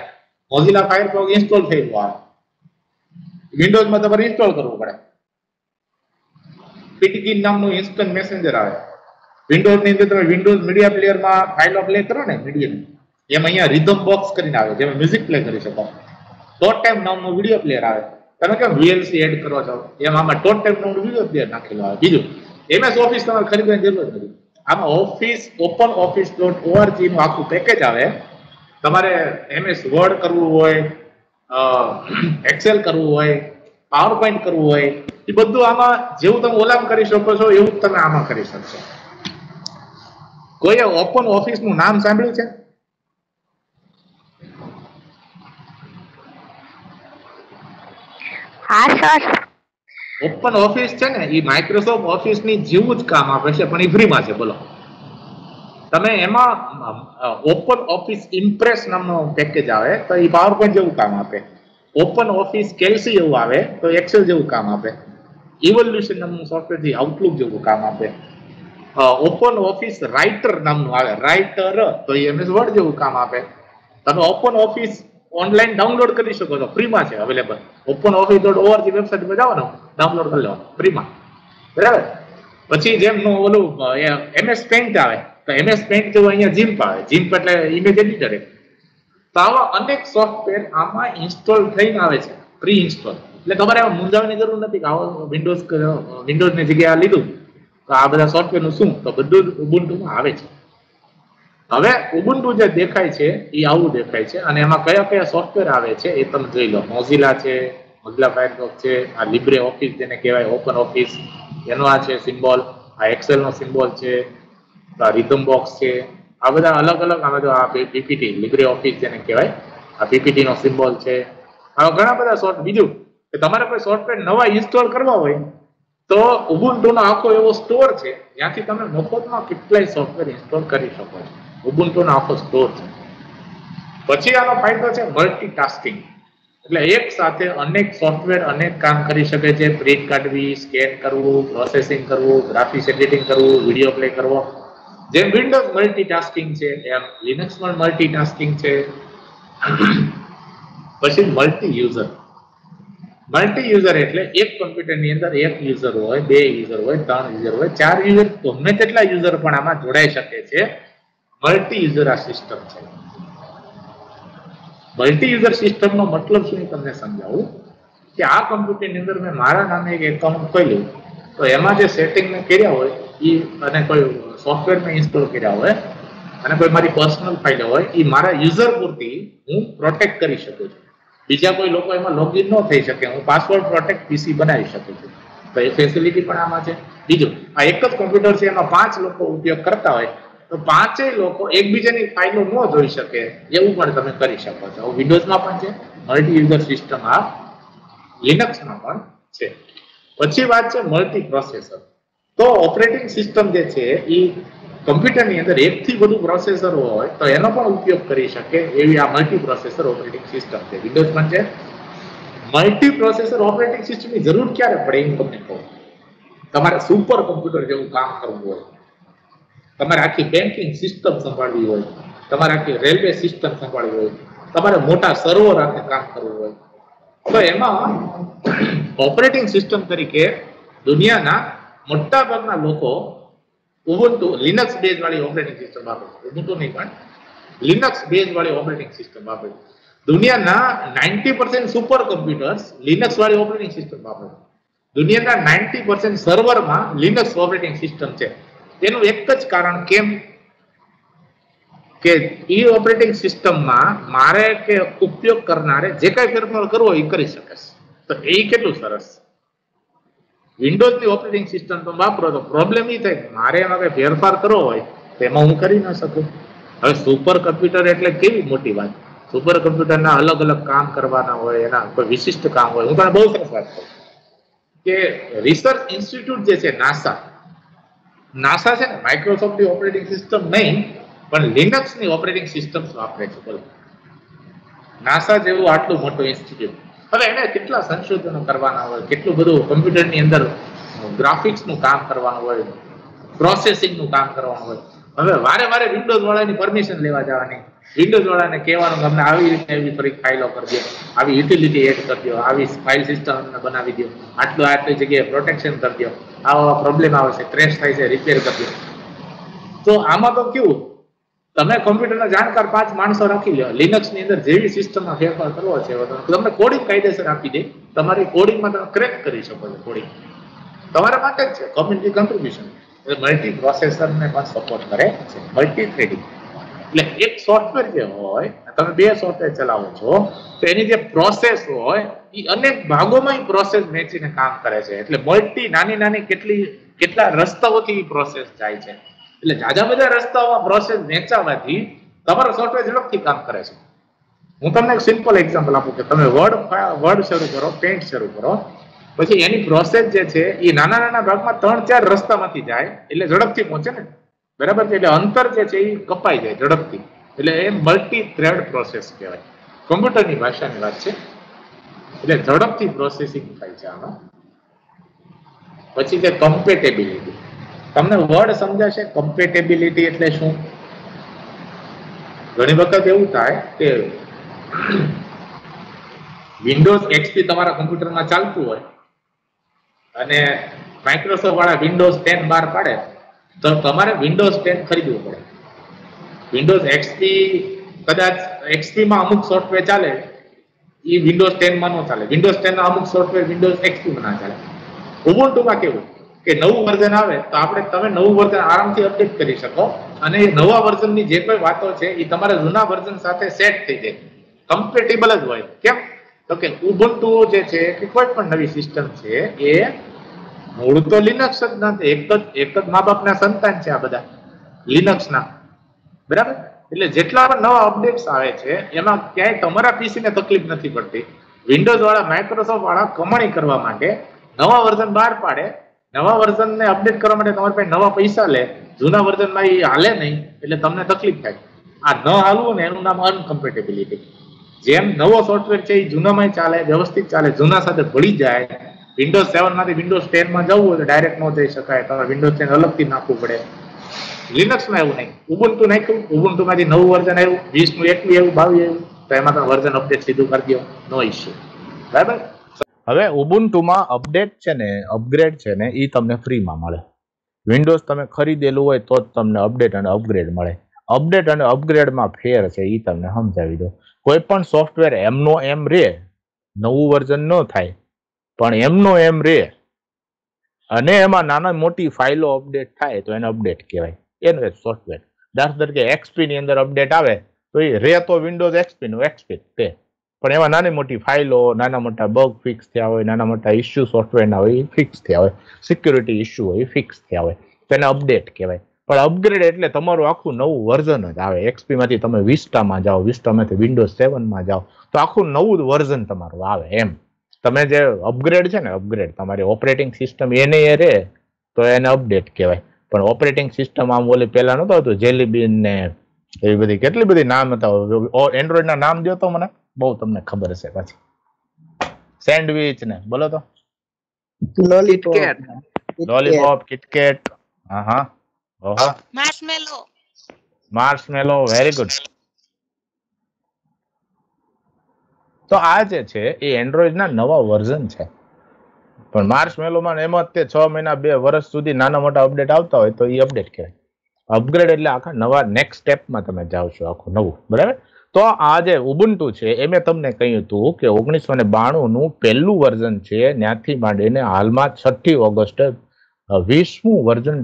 મોઝિલા ફાયરફોક્સ ઇન્સ્ટોલ થઈ ગયું આવે, વિન્ડોઝમાં તમારે ઇન્સ્ટોલ કરવું પડે. પીટીકી નામનું ઇન્સ્ટન્ટ મેસેન્જર આવે. વિન્ડોઝની અંદર તમે વિન્ડોઝ મીડિયા પ્લેયરમાં ફાઇલો પ્લે કરો ને મીડિયા, એમ અહીંયા રિધમ બોક્સ કરીને આવે જેમાં મ્યુઝિક પ્લે કરી શકો. ટોટ ટાઈમ નામનું વિડીયો પ્લેયર આવે. તમે કેમ VLC એડ કરો છો એમ આમાં ટોટ ટાઈમ નામનું વિડીયો પ્લેયર નાખેલું આવે. બીજું MS ઓફિસ તમારે ખરીદવાની જરૂર નથી. આમાં ઓફિસ openoffice.org નું આખું પેકેજ આવે. તમારે MS વર્ડ કરવું હોય, એક્સેલ કરવું હોય, પાવર પોઈન્ટ કરવું હોય, એ બધું આમાં જેવું તમે ઓલામ કરી શકો છો એવું તમે આમાં કરી શકશો. કોઈએ ઓપન ઓફિસ નું નામ સાંભળ્યું છે? હા સર. ઓપન ઓફિસ છે ને એ માઇક્રોસોફ્ટ ઓફિસ ની જેવું જ કામ આપે છે, પણ એ ફ્રીમાં છે. બોલો, તમે એમાં ઓપન ઓફિસ ઇમ્પ્રેસ નામનો પેકેજ આવે તો એ પાવર પોઈન્ટ જેવું કામ આપે. ઓપન ઓફિસ કેલ્સી એવું આવે તો એક્સેલ જેવું કામ આપે. ઇવોલ્યુશન નામનું સોફ્ટવેર થી આઉટલુક જેવું કામ આપે. ઓપન ઓફિસ રાઇટર નામનું આવે, રાઇટર તો MS વર્ડ જેવું કામ આપે. તમે ઓપન ઓફિસ ઓનલાઈન ડાઉનલોડ કરી શકો છો, ફ્રીમાં છે અવેલેબલ. openoffice.org વેબસાઇટ પર જવાનું, ડાઉનલોડ કરી લેવાનું ફ્રીમાં, બરાબર. પછી જેમ ઓલું MS પેઇન્ટ આવે તો MS પેઇન્ટ જેવું અહીંયા જીમ્પ આવે. જીમ્પ એટલે ઇમેજ એડિટર. તો આવા અનેક સોફ્ટવેર આમાં ઇન્સ્ટોલ થઈને આવે છે, પ્રી ઇન્સ્ટોલ. એટલે તમારે આમાં મૂંઝાવાની જરૂર નથી કે આવો વિન્ડોઝની જગ્યાએ લીધું તો આ બધા સોફ્ટવેરનું શું, તો બધું જ ઉબુન્ટુમાં આવે છે. હવે ઉબુન્ટુ જે દેખાય છે એ આવું દેખાય છે. અને એમાં કયા કયા સોફ્ટવેર આવે છે એ તમે જોઈ લો. મોઝિલા છે, મોઝિલા ફાયરફોક્સ છે, આ લિબ્રે ઓફિસ જેને કહેવાય ઓપન ઓફિસ, એનો આ છે સિમ્બોલ, આ એક્સેલ નો સિમ્બોલ છે, આ રિધમ બોક્સ છે, આ બધા અલગ અલગ. આમાં જો આ પીપીટી લિબ્રે ઓફિસ જેને કહેવાય, આ પીપીટી નો સિમ્બોલ છે. આવા ઘણા બધા સોફ્ટવેર. બીજું કે તમારે કોઈ સોફ્ટવેર નવા ઇન્સ્ટોલ કરવા હોય તો ઉબુન્ટુનો આખો એવો સ્ટોર છે જ્યાંથી તમે મફતમાં કેટલાય સોફ્ટવેર ઇન્સ્ટોલ કરી શકો છો. ઉબુન્ટુનો આખો સ્ટોર છે. પછી આનો ફાયદો છે મલ્ટીટાસ્કિંગ. એટલે એક સાથે અનેક સોફ્ટવેર અનેક કામ કરી શકે છે. પ્રિન્ટ કાઢવી, સ્કેન કરવું, પ્રોસેસિંગ કરવું, ગ્રાફિક્સ એડિટિંગ કરવું, વિડીયો પ્લે કરવો. જેમ વિન્ડોઝ મલ્ટીટાસ્કિંગ છે એમ લિનક્સ પણ મલ્ટીટાસ્કિંગ છે. પછી મલ્ટી યુઝર. મલ્ટી યુઝર એટલે એક કમ્પ્યુટરની અંદર એક યુઝર હોય, 2 યુઝર હોય, 3 યુઝર હોય, 4 યુઝર, ગમે તેટલા યુઝર પણ આમાં જોડાઈ શકે છે. મલ્ટી યુઝર આ સિસ્ટમ છે. મલ્ટી યુઝર સિસ્ટમનો મતલબ શું તમને સમજાવું કે આ કમ્પ્યુટરની અંદર મેં મારા નામે એક એકાઉન્ટ ખોલ્યું તો એમાં જે સેટિંગ મેં કર્યા હોય એ અને કોઈ સોફ્ટવેર મેં ઇન્સ્ટોલ કર્યા હોય અને કોઈ મારી પર્સનલ ફાઇલ હોય એ મારા યુઝર પૂરતી હું પ્રોટેક્ટ કરી શકું છું. બીજા કોઈ લોકો એમાં લોગિન ન થઈ શકે. હું પાસવર્ડ પ્રોટેક્ટ PC બનાવી શકું છું. તો એ ફેસિલિટી પણ આમાં છે. બીજું, આ એક જ કોમ્પ્યુટર છે એમાં 5 લોકો ઉપયોગ કરતા હોય તો 5 લોકો એકબીજાની ફાઇલો ન જોઈ શકે એવું પણ તમે કરી શકો છો. વિન્ડોઝમાં પણ છે મલ્ટી યુઝર સિસ્ટમ, આ લિનક્સમાં પણ છે. પછી વાત છે મલ્ટી પ્રોસેસર. તો ઓપરેટિંગ સિસ્ટમ જે છે એ કમ્પ્યુટરની અંદર એકથી વધુ પ્રોસેસર હોય તો એનો પણ ઉપયોગ કરી શકે એવી આ મલ્ટી પ્રોસેસર ઓપરેટિંગ સિસ્ટમ છે. વિન્ડોઝમાં છે મલ્ટી પ્રોસેસર ઓપરેટિંગ સિસ્ટમની જરૂર ક્યારે પડે એ તમને કહું. તમારે સુપર કમ્પ્યુટર જેવું કામ કરવું હોય, તમારે આખી બેન્કિંગ સિસ્ટમ સંભાળવી હોય, તમારે આખી રેલવે સિસ્ટમ સંભાળવી હોય, તમારે મોટા સર્વર આખે કામ કરવું હોય, તો એમાં ઓપરેટિંગ સિસ્ટમ તરીકે દુનિયાના મોટા ભાગના લોકો ઉબુન્ટુ લિનક્સ બેઝ વાળી ઓપરેટિંગ સિસ્ટમ વાપરે છે. ઉબુન્ટુ નહીં પણ લિનક્સ બેઝ વાળી ઓપરેટિંગ સિસ્ટમ વાપરે છે. દુનિયાના 90% સુપર કમ્પ્યુટર્સ લિનક્સ વાળી ઓપરેટિંગ સિસ્ટમ વાપરે છે. દુનિયાના 90% સર્વરમાં લિનક્સ ઓપરેટિંગ સિસ્ટમ છે. એનું એક જ કારણ કેમ કે એ ઓપરેટિંગ સિસ્ટમમાં મારે કે ઉપયોગ કરનારે જે કાંઈ ફેરફાર કરવો એ કરી શકે. તો એ કેટલું સરસ. વિન્ડોઝની ઓપરેટિંગ સિસ્ટમ તો વાપરો તો પ્રોબ્લેમ એ થાય મારે એમાં કઈ ફેરફાર કરવો હોય તો એમાં હું કરી ન શકું. હવે સુપર કમ્પ્યુટર એટલે કેવી મોટી વાત. સુપર કમ્પ્યુટરના અલગ અલગ કામ કરવાના હોય, એના કોઈ વિશિષ્ટ કામ હોય. હું તમને બહુ સરસ વાત કહું કે રિસર્ચ ઇન્સ્ટિટ્યૂટ જે છે નાસા છે ને, માઇક્રોસોફ્ટની ઓપરેટિંગ સિસ્ટમ નહીં પણ લિનક્સની ઓપરેટિંગ સિસ્ટમ વાપરે છે. બોલો, નાસા જેવું આટલું મોટું ઇન્સ્ટિટ્યૂટ. હવે એને કેટલા સંશોધનો કરવાના હોય, કેટલું બધું કમ્પ્યુટરની અંદર ગ્રાફિક્સનું કામ કરવાનું હોય, પ્રોસેસિંગનું કામ કરવાનું હોય. હવે વારે વારે વિન્ડોઝ વાળાની પરમિશન લેવા જવાની, વિન્ડોઝ વાળાને કહેવાનું કે અમને આવી રીતે એવી ફરી ફાઇલો કરી દો, આવી યુટિલિટી એડ કરી દો, આવી ફાઇલ સિસ્ટમ અમને બનાવી દો, આટલી જગ્યાએ પ્રોટેક્શન કરી દો, આવા પ્રોબ્લેમ આવે છે, ક્રેશ થાય છે, રિપેર કરી દો. તો આમાં તો કેવું, તમે કોમ્પ્યુટરના જાણકાર 5 માણસો રાખી લો, લિનક્સની અંદર જેવી સિસ્ટમમાં ફેરફાર કરવો છે તમને કોડિંગ કાયદેસર આપી દે, તમારી કોડિંગમાં તમે ક્રેક કરી શકો છો. કોડિંગ તમારા માટે જ છે, કમ્યુનિટી કન્ટ્રીબ્યુશન. મલ્ટી પ્રોસેસરને પણ સપોર્ટ કરે છે. મલ્ટી થ્રેડિંગ એટલે એક સોફ્ટવેર જે હોય, તમે 2 સોફ્ટવેર ચલાવો છો તો એની જે પ્રોસેસ હોય એ અનેક ભાગોમાં પ્રોસેસ વેચીને કામ કરે છે. એટલે મલ્ટી નાની કેટલા રસ્તાઓથી પ્રોસેસ જાય છે. એટલે જાજા બધા રસ્તાઓમાં પ્રોસેસ વેચાવાથી તમારું સોફ્ટવેર ઝડપથી કામ કરે છે. હું તમને એક સિમ્પલ એક્ઝામ્પલ આપું કે તમે વર્ડ શરૂ કરો, પેઇન્ટ શરૂ કરો, પછી એની પ્રોસેસ જે છે એ નાના ભાગમાં 3-4 રસ્તામાંથી જાય એટલે ઝડપથી પહોંચે ને, બરાબર છે. એટલે અંતર જે છે એ કપાઈ જાય ઝડપથી. એટલે એ મલ્ટી થ્રેડ પ્રોસેસ કહેવાય. કમ્પ્યુટરની ભાષાની વાત છે. એટલે ઝડપથી પ્રોસેસિંગ થાય છે આમાં. પછી છે કમ્પેટેબિલિટી. તમને વર્ડ સમજાશે કમ્પેટેબિલિટી એટલે શું? ઘણી વખત એવું થાય કે વિન્ડોઝ એક્સપી તમારા કમ્પ્યુટરમાં ચાલતું હોય અને માઇક્રોસોફ્ટ વાળા વિન્ડોઝ 10 બહાર પાડે તો તમારે વિન્ડોઝ 10 ખરીદવું પડે. વિન્ડોઝ એક્સપી કદાચ એક્સપીમાં અમુક સોફ્ટવેર ચાલે એ વિન્ડોઝ 10માં ન ચાલે, વિન્ડોઝ 10 ના અમુક સોફ્ટવેર વિન્ડોઝ એક્સપીમાં ના ચાલે. ઉબુન્ટુમાં કેવું કે નવું વર્ઝન આવે તો તમે નવું વર્ઝન આરામથી અપડેટ કરી શકો અને એ નવા વર્ઝનની જે કોઈ વાતો છે એ તમારા જૂના વર્ઝન સાથે સેટ થઈ જાય, કમ્પેટેબલ જ હોય. કેમ? તો કે ઉબુન્ટુ જે છે કે કોઈ પણ નવી સિસ્ટમ છે એ મૂળ તો લિનક્સ જ નથી, એક જ મા બાપના સંતાન છે આ બધા લિનક્સના, બરાબર. એટલે જેટલા પણ નવા અપડેટ્સ આવે છે એમાં ક્યાંય તમારા પીસીને તકલીફ નથી પડતી. વિન્ડોઝ વાળા, માઇક્રોસોફ્ટ વાળા કમાણી કરવા માટે નવા વર્ઝન બહાર પાડે, નવા વર્ઝનને અપડેટ કરવા માટે તમારી પાસે નવા પૈસા લે, જૂના વર્ઝનમાં એ હાલે નહીં એટલે તમને તકલીફ થાય. આ ન હાલવું ને એનું નામ અનકમ્પેટેબિલિટી. જેમ નવો સોફ્ટવેર છે એ જૂનામાં ચાલે, વ્યવસ્થિત ચાલે, જૂના સાથે ભળી જાય. વિન્ડોઝ 7 માંથી વિન્ડોઝ 10 માં જવું હોય તો ડાયરેક્ટ ન જઈ શકાય, તમારે વિન્ડોઝ 10 અલગથી નાખવું પડે. લિનક્સમાં એવું નહીં. ઉબુન્ટુ નાખ્યું, ઉબુન્ટુમાંથી નવું વર્ઝન આવ્યું, 20 નું 21 આવ્યું, 22 આવ્યું, તો એમાં તમે વર્ઝન અપડેટ સીધું કરી દો, નો ઇશ્યુ, બરાબર. હવે ઉબુન્ટુમાં અપડેટ છે ને, અપગ્રેડ છે ને, એ તમને ફ્રીમાં મળે. વિન્ડોઝ તમે ખરીદેલું હોય તો જ તમને અપડેટ અને અપગ્રેડ મળે. અપડેટ અને અપગ્રેડમાં ફેર છે એ તમને સમજાવી દો. કોઈ પણ સોફ્ટવેર એમનો એમ રે, નવું વર્ઝન ન થાય પણ એમનો એમ રે અને એમાં નાના મોટી ફાઇલો અપડેટ થાય તો એને અપડેટ કહેવાય. એનું એક સોફ્ટવેર. દાખલા તરીકે એક્સપી ની અંદર અપડેટ આવે તો એ રે તો વિન્ડોઝ એક્સપી નું એક્સપી તે, પણ એમાં નાની મોટી ફાઇલો, નાના મોટા બગ ફિક્સ થયા હોય, નાના મોટા ઇસ્યુ સોફ્ટવેરના હોય એ ફિક્સ થયા હોય, સિક્યુરિટી ઇસ્યુ હોય એ ફિક્સ થયા હોય, તેને અપડેટ કહેવાય. પણ અપગ્રેડ એટલે તમારું આખું નવું વર્ઝન જ આવે. એક્સપી માંથી તમે વિસ્ટામાં જાઓ, વિસ્ટામાંથી વિન્ડોઝ 7 માં જાઓ તો આખું નવું વર્ઝન તમારું આવે એમ. તમે જે અપગ્રેડ છે ને અપગ્રેડ તમારી ઓપરેટિંગ સિસ્ટમ એને એ રે તો એને અપડેટ કહેવાય. પણ ઓપરેટિંગ સિસ્ટમ આમ ઓલી પેલા નતો હતું જેલીબીન ને એવી બધી કેટલી બધી નામ હતા. એન્ડ્રોઈડ ના નામ દો તો મને, બહુ તમને ખબર હશે પાછી. સેન્ડવિચ ને બોલો તો. લોલીપોપ, કિટકેટ, હા ઓહો, માર્શમેલો, વેરી ગુડ. તો આ જે છે એ એન્ડ્રોઈડ ના નવા વર્ઝન છે. પણ માર્શમેલોમાં એમાં તે 6 મહિના 2 વર્ષ સુધી નાના મોટા અપડેટ આવતા હોય તો એ અપડેટ કહેવાય. અપગ્રેડ એટલે આખા નવા નેક્સ્ટ સ્ટેપમાં તમે જાઓ છો, આખું નવું, બરાબર. તો આ જે ઉબુન્ટુ છે એ મેં તમને કહ્યું હતું કે 1992 નું પહેલું વર્ઝન છે, ત્યાંથી માંડીને હાલમાં 6 ઓગસ્ટે 20મું વર્ઝન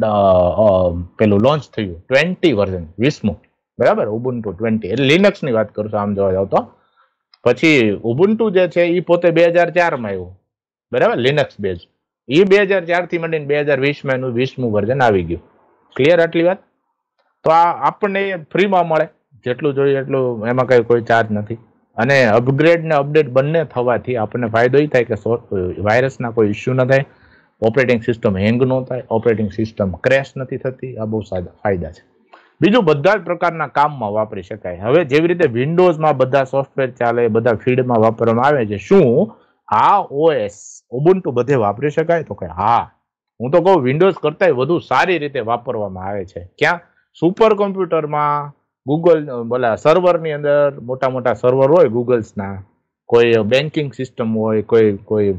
પેલું લોન્ચ થયું. 20 વર્ઝન 20મું, બરાબર. ઉબુન્ટુ 20 એટલે લિનક્સ ની વાત કરું છું આમ જોવા જાવ તો. પછી ઉબુન્ટુ જે છે એ પોતે 2004 માં આવ્યું, બરાબર, લિનક્સ બેઝ. એ 2004 થી માંડીને 2020 માં એનું 20મું વર્ઝન આવી ગયું. ક્લિયર આટલી વાત? તો આ આપણને ફ્રીમાં મળે, જેટલું જોઈએ એટલું, એમાં કઈ કોઈ ચાર્જ નથી. અને અપગ્રેડ ને અપડેટ બંને થવાથી આપણને ફાયદો એ થાય કે વાયરસના કોઈ ઇસ્યુ ન થાય, ઓપરેટિંગ સિસ્ટમ હેંગ ન થાય, ઓપરેટિંગ સિસ્ટમ ક્રેશ નથી થતી. આ બહુ ફાયદા છે. બીજું, બધા જ પ્રકારના કામમાં વાપરી શકાય. હવે જેવી રીતે વિન્ડોઝમાં બધા સોફ્ટવેર ચાલે, બધા ફીલ્ડમાં વાપરવામાં આવે છે, શું આ ઓએસ ઉબુન્ટુ બધે વાપરી શકાય? તો કે હા. હું તો કહું વિન્ડોઝ કરતા વધુ સારી રીતે વાપરવામાં આવે છે. ક્યાં? સુપર કોમ્પ્યુટરમાં, ગૂગલ બોલા સર્વરની અંદર, મોટા મોટા સર્વર હોય ગૂગલ્સના, કોઈ બેન્કિંગ સિસ્ટમ હોય, કોઈ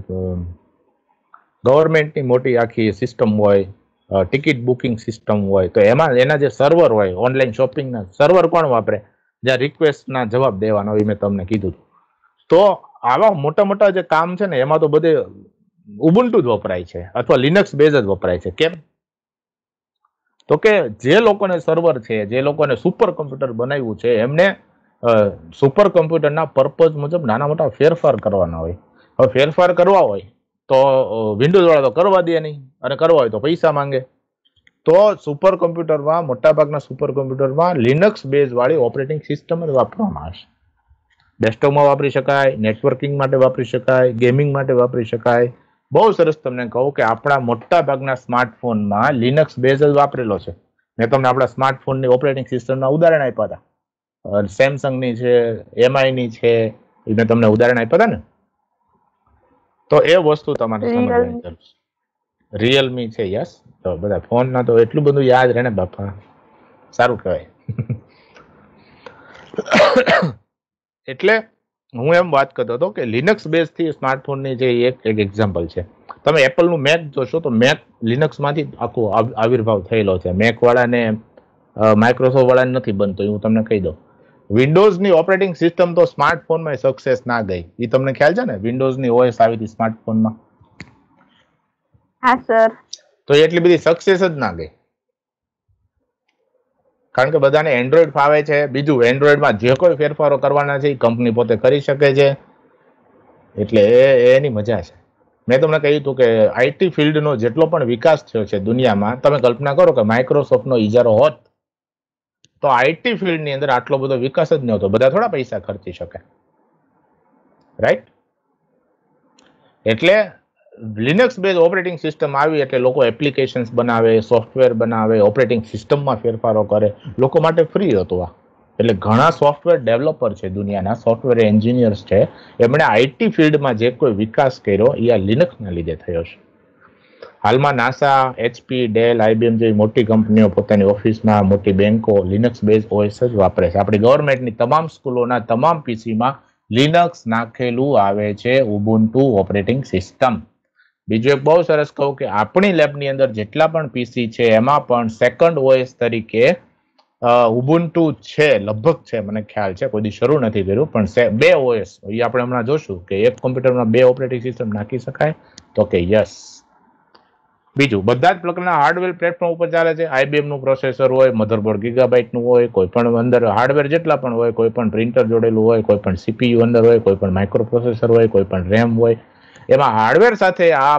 ગવર્મેન્ટની મોટી આખી સિસ્ટમ હોય, ટિકિટ બુકિંગ સિસ્ટમ હોય, તો એમાં એના જે સર્વર હોય, ઓનલાઈન શોપિંગના સર્વર કોણ વાપરે? જ્યાં રિક્વેસ્ટના જવાબ દેવાનો હોય, મેં તમને કીધું. તો આવા મોટા મોટા જે કામ છે ને એમાં તો બધે ઉબુન્ટુ જ વપરાય છે, અથવા લિનક્સ બેઝ જ વપરાય છે. કેમ? તો કે જે લોકોને સર્વર છે, જે લોકોને સુપર કોમ્પ્યુટર બનાવ્યું છે, એમને સુપર કોમ્પ્યુટરના પર્પઝ મુજબ નાના મોટા ફેરફાર કરવાના હોય. હવે ફેરફાર કરવા હોય તો વિન્ડોઝ વાળા તો કરવા દે નહીં, અને કરવા હોય તો પૈસા માંગે. તો સુપર કોમ્પ્યુટરમાં, મોટાભાગના સુપર કોમ્પ્યુટરમાં લિનક્સ બેઝ વાળી ઓપરેટિંગ સિસ્ટમ જ વાપરવામાં આવશે. ડેસ્કટોપમાં વાપરી શકાય, નેટવર્કિંગ માટે વાપરી શકાય, ગેમિંગ માટે વાપરી શકાય. બહુ સરસ તમને કહું કે આપણા મોટા ભાગના સ્માર્ટફોનમાં લિનક્સ બેઝ જ વાપરેલો છે. મેં તમને આપણા સ્માર્ટફોનની ઓપરેટિંગ સિસ્ટમના ઉદાહરણ આપ્યા હતા. સેમસંગની છે, એમઆઈની છે, એ મેં તમને ઉદાહરણ આપ્યા હતા ને. તો એ વસ્તુ તમારે સમજવાની જરૂર છે. રિયલમી છે, યસ. તો બધા ફોનના તો એટલું બધું યાદ રહે ને બાપા, સારું કહેવાય. એટલે હું એમ વાત કરતો હતો કે લિનક્સ બેઝ થી સ્માર્ટફોનની જે એક એક્ઝામ્પલ છે. તમે એપલનું મેક જોશો તો મેક લિનક્સમાંથી આખો આવિર્ભાવ થયેલો છે. મેક વાળાને માઇક્રોસોફ્ટ વાળાને નથી બનતો, હું તમને કહી દઉં. વિન્ડોઝની ઓપરેટિંગ સિસ્ટમ તો સ્માર્ટફોનમાં સક્સેસ ના ગઈ. એ તમને ખ્યાલ છે ને? વિન્ડોઝની ઓએસ આવી હતી સ્માર્ટફોનમાં. હા સર. તો એટલી બધી સક્સેસ જ ના ગઈ, કારણ કે બધાને એન્ડ્રોઈડ ફાવે છે. બીજું, એન્ડ્રોઈડમાં જે કોઈ ફેરફારો કરવાના છે એ કંપની પોતે કરી શકે છે, એટલે એની મજા છે. મેં તમને કહ્યું હતું કે આઈટી ફિલ્ડનો જેટલો પણ વિકાસ થયો છે દુનિયામાં, તમે કલ્પના કરો કે માઇક્રોસોફ્ટનો ઇજારો હોત તો આઈટી ફિલ્ડની અંદર આટલો બધો વિકાસ જ નહોતો. બધા થોડા પૈસા ખર્ચી શકે, રાઈટ? એટલે લિનક્સ બેઝ ઓપરેટિંગ સિસ્ટમ આવી એટલે લોકો એપ્લિકેશન્સ બનાવે, સોફ્ટવેર બનાવે, ઓપરેટિંગ સિસ્ટમમાં ફેરફારો કરે. લોકો માટે ફ્રી હતું આ. એટલે ઘણા સોફ્ટવેર ડેવલપર છે દુનિયાના, સોફ્ટવેર એન્જિનિયર્સ છે, એમણે આઈટી ફિલ્ડમાં જે કોઈ વિકાસ કર્યો એ આ લિનક્સના લીધે થયો છે. હાલમાં નાસા, એચપી, ડેલ, આઈબીએમ જેવી મોટી કંપનીઓ પોતાની ઓફિસમાં, મોટી બેન્કો લિનક્સ બેઝ ઓએસ જ વાપરે છે. આપણી ગવર્મેન્ટની તમામ સ્કૂલોના તમામ પીસીમાં લિનક્સ નાખેલું આવે છે, ઉબુન્ટુ ઓપરેટિંગ સિસ્ટમ. બીજું એક બહુ સરસ કહું કે આપણી લેબની અંદર જેટલા પણ પીસી છે એમાં પણ સેકન્ડ ઓએસ તરીકે ઉબુન્ટુ છે, લગભગ છે, મને ખ્યાલ છે, કોઈ દી શરૂ નથી કર્યું, પણ 2 ઓએસ એ આપણે હમણાં જોશું કે એક કોમ્પ્યુટરમાં 2 ઓપરેટિંગ સિસ્ટમ નાખી શકાય, તો કે યસ. બીજું, બધા જ પ્રકારના હાર્ડવેર પ્લેટફોર્મ ઉપર ચાલે છે. આઈબીએમ નું પ્રોસેસર હોય, મધરબોર્ડ ગીગાબાઇટ નું હોય, કોઈ પણ અંદર હાર્ડવેર જેટલા પણ હોય, કોઈ પણ પ્રિન્ટર જોડેલું હોય, કોઈ પણ સીપીયુ અંદર હોય, કોઈ પણ માઇક્રો પ્રોસેસર હોય, કોઈ પણ રેમ હોય, એમાં હાર્ડવેર સાથે આ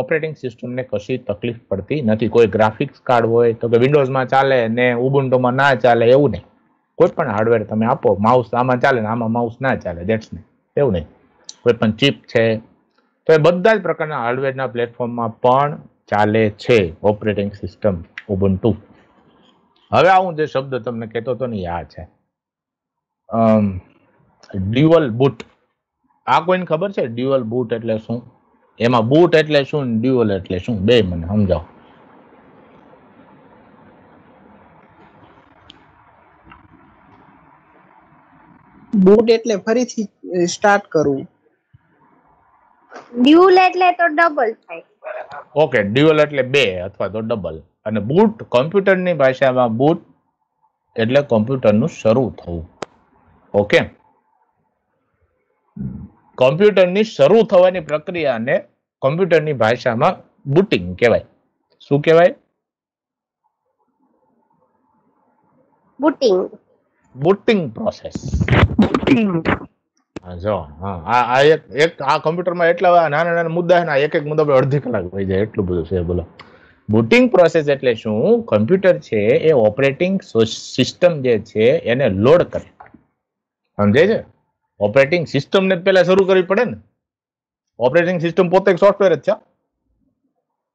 ઓપરેટિંગ સિસ્ટમને કશી તકલીફ પડતી નથી. કોઈ ગ્રાફિક્સ કાર્ડ હોય તો કે વિન્ડોઝમાં ચાલે ને ઉબુન્ટુમાં ના ચાલે, એવું નહીં. કોઈ પણ હાર્ડવેર તમે આપો, માઉસ આમાં ચાલે ને આમાં માઉસ ના ચાલે, દેટ્સ નહીં, એવું નહીં. કોઈ પણ ચિપ છે, તો એ બધા જ પ્રકારના હાર્ડવેરના પ્લેટફોર્મમાં પણ ચાલે છે ઓપરેટિંગ સિસ્ટમ ઉબુન્ટુ. હવે હું જે શબ્દ તમને કહેતો હતો ને યાદ છે, ડ્યુઅલ બૂટ. આ કોઈને ખબર છે ડ્યુઅલ બૂટ એટલે શું? એમાં બૂટ એટલે શું, ડ્યુઅલ એટલે શું, બે મને સમજાવો. બૂટ એટલે ફરીથી સ્ટાર્ટ કરવું. ડ્યુલ એટલે તો ડબલ થાય. ઓકે, ડ્યુઅલ એટલે બે અથવા તો ડબલ. અને બૂટ કોમ્પ્યુટરની ભાષામાં બૂટ એટલે કોમ્પ્યુટરનું શરૂ થવું. ઓકે, કોમ્પ્યુટરની શરૂ થવાની પ્રક્રિયાને કોમ્પ્યુટરની ભાષામાં બૂટિંગ કહેવાય. શું કહેવાય? બુટિંગ. બૂટિંગ પ્રોસેસ. જો આ એક આ કોમ્પ્યુટરમાં એટલા નાના નાના મુદ્દા છે ને, એક મુદ્દા પર અડધી કલાક થઈ જાય, એટલું બધું છે. બોલો, બૂટિંગ પ્રોસેસ એટલે શું? કોમ્પ્યુટર છે એ ઓપરેટિંગ સિસ્ટમ જે છે એને લોડ કરે. સમજાય છે? ઓપરેટિંગ સિસ્ટમને પહેલા શરૂ કરવી પડે ને. ઓપરેટિંગ સિસ્ટમ પોતે એક સોફ્ટવેર જ છે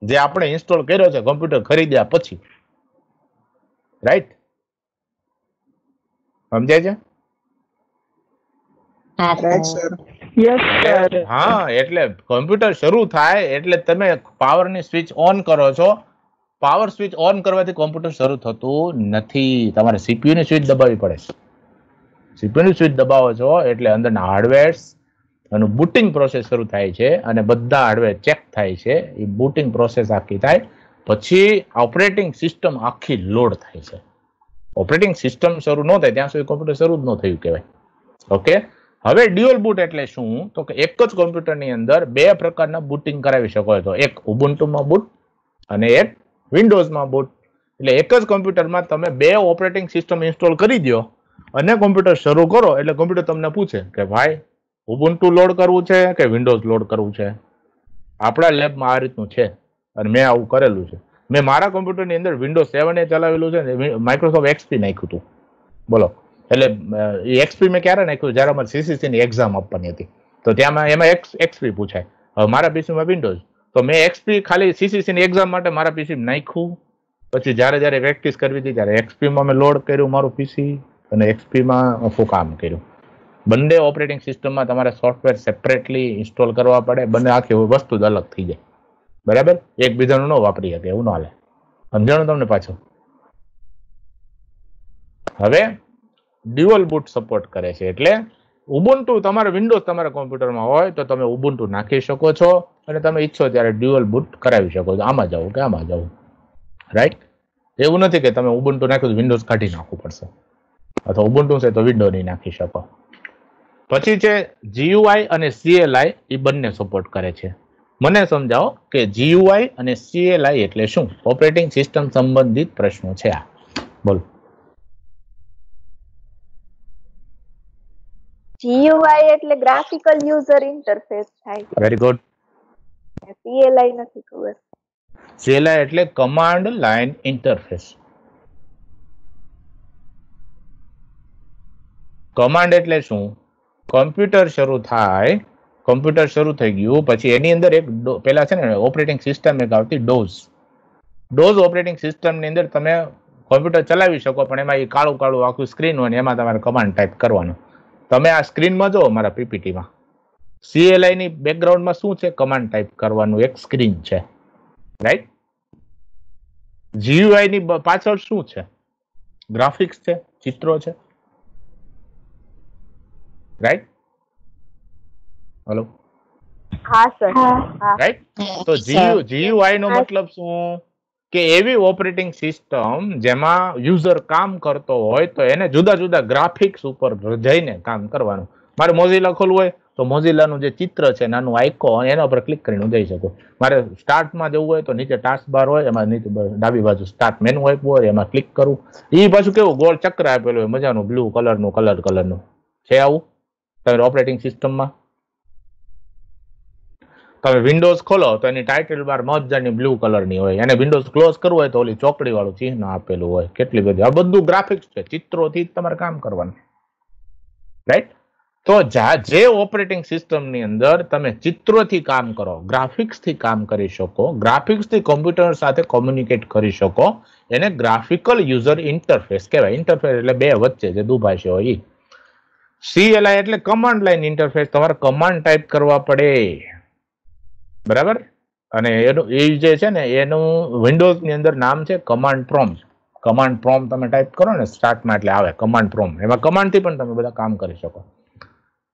જે આપણે ઇન્સ્ટોલ કર્યો છે કોમ્પ્યુટર ખરીદ્યા પછી. રાઈટ? સમજાય છે? Right sir. હા, એટલે કોમ્પ્યુટર શરૂ થાય એટલે તમે પાવરની સ્વિચ ઓન કરો છો. પાવર સ્વિચ ઓન કરવાથી કોમ્પ્યુટર શરૂ થતું નથી. તમારે સીપીયુ ની સ્વિચ દબાવવી પડે. સીપીયુ ની સ્વિચ દબાવો છો એટલે અંદરના હાર્ડવેર્સ એનું બૂટિંગ પ્રોસેસ શરૂ થાય છે અને બધા હાર્ડવેર ચેક થાય છે. એ બૂટિંગ પ્રોસેસ આખી થાય પછી ઓપરેટિંગ સિસ્ટમ આખી લોડ થાય છે. ઓપરેટિંગ સિસ્ટમ શરૂ ન થાય ત્યાં સુધી કોમ્પ્યુટર શરૂ જ ન થયું કહેવાય. ઓકે, હવે ડ્યુઅલ બૂટ એટલે શું? તો કે એક જ કોમ્પ્યુટરની અંદર બે પ્રકારના બૂટિંગ કરાવી શકો છો. એક ઉબુન્ટુમાં બૂટ અને એક વિન્ડોઝમાં બૂટ. એટલે એક જ કોમ્પ્યુટરમાં તમે બે ઓપરેટિંગ સિસ્ટમ ઇન્સ્ટોલ કરી દો અને કોમ્પ્યુટર શરૂ કરો એટલે કોમ્પ્યુટર તમને પૂછે કે ભાઈ ઉબુન્ટુ લોડ કરવું છે કે વિન્ડોઝ લોડ કરવું છે. આપણા લેબમાં આ રીતનું છે અને મેં આવું કરેલું છે. મેં મારા કોમ્પ્યુટરની અંદર વિન્ડોઝ 7 એ ચલાવેલું છે ને માઇક્રોસોફ્ટ એક્સપી નાખ્યું હતું. બોલો, એટલે એ એક્સપી મેં ક્યારે નાખ્યું? જ્યારે અમારે સીસીસીની એક્ઝામ આપવાની હતી તો ત્યાં એમાં એક્સપી પૂછાય. હવે મારા પીસીમાં વિન્ડોઝ, તો મેં એક્સપી ખાલી સીસીસીની એક્ઝામ માટે મારા પીસીમાં નાખ્યું. પછી જ્યારે પ્રેક્ટિસ કરવી હતી ત્યારે એક્સપીમાં મેં લોડ કર્યું મારું પીસી અને એક્સપીમાં આખું કામ કર્યું. બંને ઓપરેટિંગ સિસ્ટમમાં તમારે સોફ્ટવેર સેપરેટલી ઇન્સ્ટોલ કરવા પડે. બંને આખી વસ્તુ જ અલગ થઈ જાય. બરાબર? એકબીજાનું ન વાપરી શકે એવું ન હાલે. સમજાણું તમને પાછું? હવે ડ્યુઅલ બૂટ સપોર્ટ કરે છે એટલે ઉબુન્ટુ તમારે વિન્ડોઝ તમારા કોમ્પ્યુટરમાં હોય તો તમે ઉબુન્ટુ નાખી શકો છો અને તમે ઈચ્છો ત્યારે ડ્યુઅલ બૂટ કરાવી શકો છો. આમાં જાવ કે આમાં જાવ. રાઈટ? એવું નથી કે તમે ઉબુન્ટુ નાખ્યું તો વિન્ડોઝ કાઢી નાખવું પડશે અથવા ઉબુન્ટુ છે તો વિન્ડો નહીં નાખી શકો. પછી છે જીયુઆઈ અને સીએલઆઈ, એ બંને સપોર્ટ કરે છે. મને સમજાવો કે જીયુઆઈ અને સીએલઆઈ એટલે શું? ઓપરેટિંગ સિસ્ટમ સંબંધિત પ્રશ્નો છે આ. બોલો. જીયુઆઈ એટલે ગ્રાફિકલ યુઝર ઇન્ટરફેસ થાય. Very good. સીએલઆઈ નથી ખબર. સીએલઆઈ એટલે કમાન્ડ લાઇન ઇન્ટરફેસ. કમાન્ડ એટલે શું? કોમ્પ્યુટર શરૂ થાય, કોમ્પ્યુટર શરૂ થઈ ગયું પછી એની અંદર એક પેલા છે ને ઓપરેટિંગ સિસ્ટમ એક આવતી ડોઝ. ડોઝ ઓપરેટિંગ સિસ્ટમની અંદર તમે કોમ્પ્યુટર ચલાવી શકો પણ એમાં એ કાળું કાળું આખું સ્ક્રીન હોય ને એમાં તમારે કમાન્ડ ટાઈપ કરવાનો. તમે આ સ્ક્રીનમાં જો મારા પીપીટીમાં સીએલઆઈ ની બેકગ્રાઉન્ડમાં શું છે? કમાન્ડ ટાઈપ કરવાનું એક સ્ક્રીન છે. રાઈટ? જીયુઆઈ ની પાછળ શું છે? ગ્રાફિક્સ છે, ચિત્રો છે. રાઈટ? હેલો? હા સર. રાઈટ? તો જીયુઆઈ નો મતલબ શું? કે એવી ઓપરેટિંગ સિસ્ટમ જેમાં યુઝર કામ કરતો હોય તો એને જુદા જુદા ગ્રાફિક્સ ઉપર જઈને કામ કરવાનું. મારે મોઝિલા ખોલવું હોય તો મોઝિલાનું જે ચિત્ર છે નાનું આઇકોન એના પર ક્લિક કરીને જઈ શકો. મારે સ્ટાર્ટમાં જવું હોય તો નીચે ટાસ્ક બાર હોય એમાં નીચે ડાબી બાજુ સ્ટાર્ટ મેનુ આપ્યું હોય એમાં ક્લિક કરું. એ પાછું કેવું ગોળ ચક્ર આપેલું હોય મજાનું બ્લુ કલરનું કલરનું છે. આવું તમે ઓપરેટિંગ સિસ્ટમમાં તમે વિન્ડોઝ ખોલો તો એની ટાઇટલ બાર મજાની બ્લુ કલરની હોય અને વિન્ડોઝ ક્લોઝ કરવું હોય તો ઓલી ચોકડી વાળું ચિહ્ન આપેલું હોય. કેટલી બધી આ બધું ગ્રાફિક્સ છે, ચિત્રોથી તમારે કામ કરવાનું. રાઈટ? તો જે ઓપરેટિંગ સિસ્ટમની અંદર તમે ચિત્રોથી કામ કરો, ગ્રાફિક્સથી કામ કરી શકો, ગ્રાફિક્સથી કોમ્પ્યુટર સાથે કોમ્યુનિકેટ કરી શકો, એને ગ્રાફિકલ યુઝર ઇન્ટરફેસ કહેવાય. ઇન્ટરફેસ એટલે બે વચ્ચે જે દુભાષી હોય. CLI એટલે કમાન્ડ લાઈન ઇન્ટરફેસ. તમારે કમાન્ડ ટાઈપ કરવા પડે, બરાબર. અને એનું એ જે છે ને એનું વિન્ડોઝની અંદર નામ છે કમાન્ડ પ્રોમ્પ્ટ. કમાન્ડ પ્રોમ્પ્ટ તમે ટાઈપ કરો ને સ્ટાર્ટમાં એટલે આવે કમાન્ડ પ્રોમ્પ્ટ. એમાં કમાન્ડથી પણ તમે બધા કામ કરી શકો.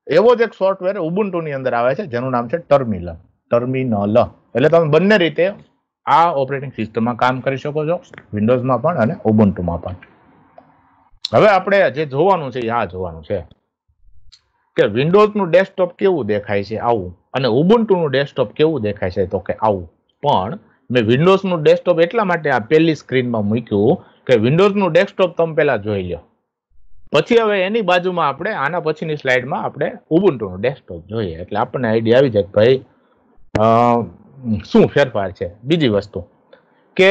એવો જ એક સોફ્ટવેર ઉબુન્ટુ ની અંદર આવે છે જેનું નામ છે ટર્મિનલ. એટલે તમે બંને રીતે આ ઓપરેટિંગ સિસ્ટમમાં કામ કરી શકો છો, વિન્ડોઝમાં પણ અને ઉબુન્ટુમાં પણ. હવે આપણે જે જોવાનું છે આ જોવાનું છે કે વિન્ડોઝનું ડેસ્કટોપ કેવું દેખાય છે આવું, અને ઉબુન્ટુનું ડેસ્કટોપ કેવું દેખાય છે તો કે આવું. પણ મેં વિન્ડોઝનું ડેસ્કટોપ એટલા માટે આ પહેલી સ્ક્રીનમાં મૂક્યું કે વિન્ડોઝનું ડેસ્કટોપ તમે પહેલા જોઈ લો, પછી હવે એની બાજુમાં આપણે આના પછીની સ્લાઇડમાં આપણે ઉબુન્ટુનું ડેસ્કટોપ જોઈએ એટલે આપણને આઈડિયા આવી જાય કે ભાઈ શું ફેરફાર છે. બીજી વસ્તુ કે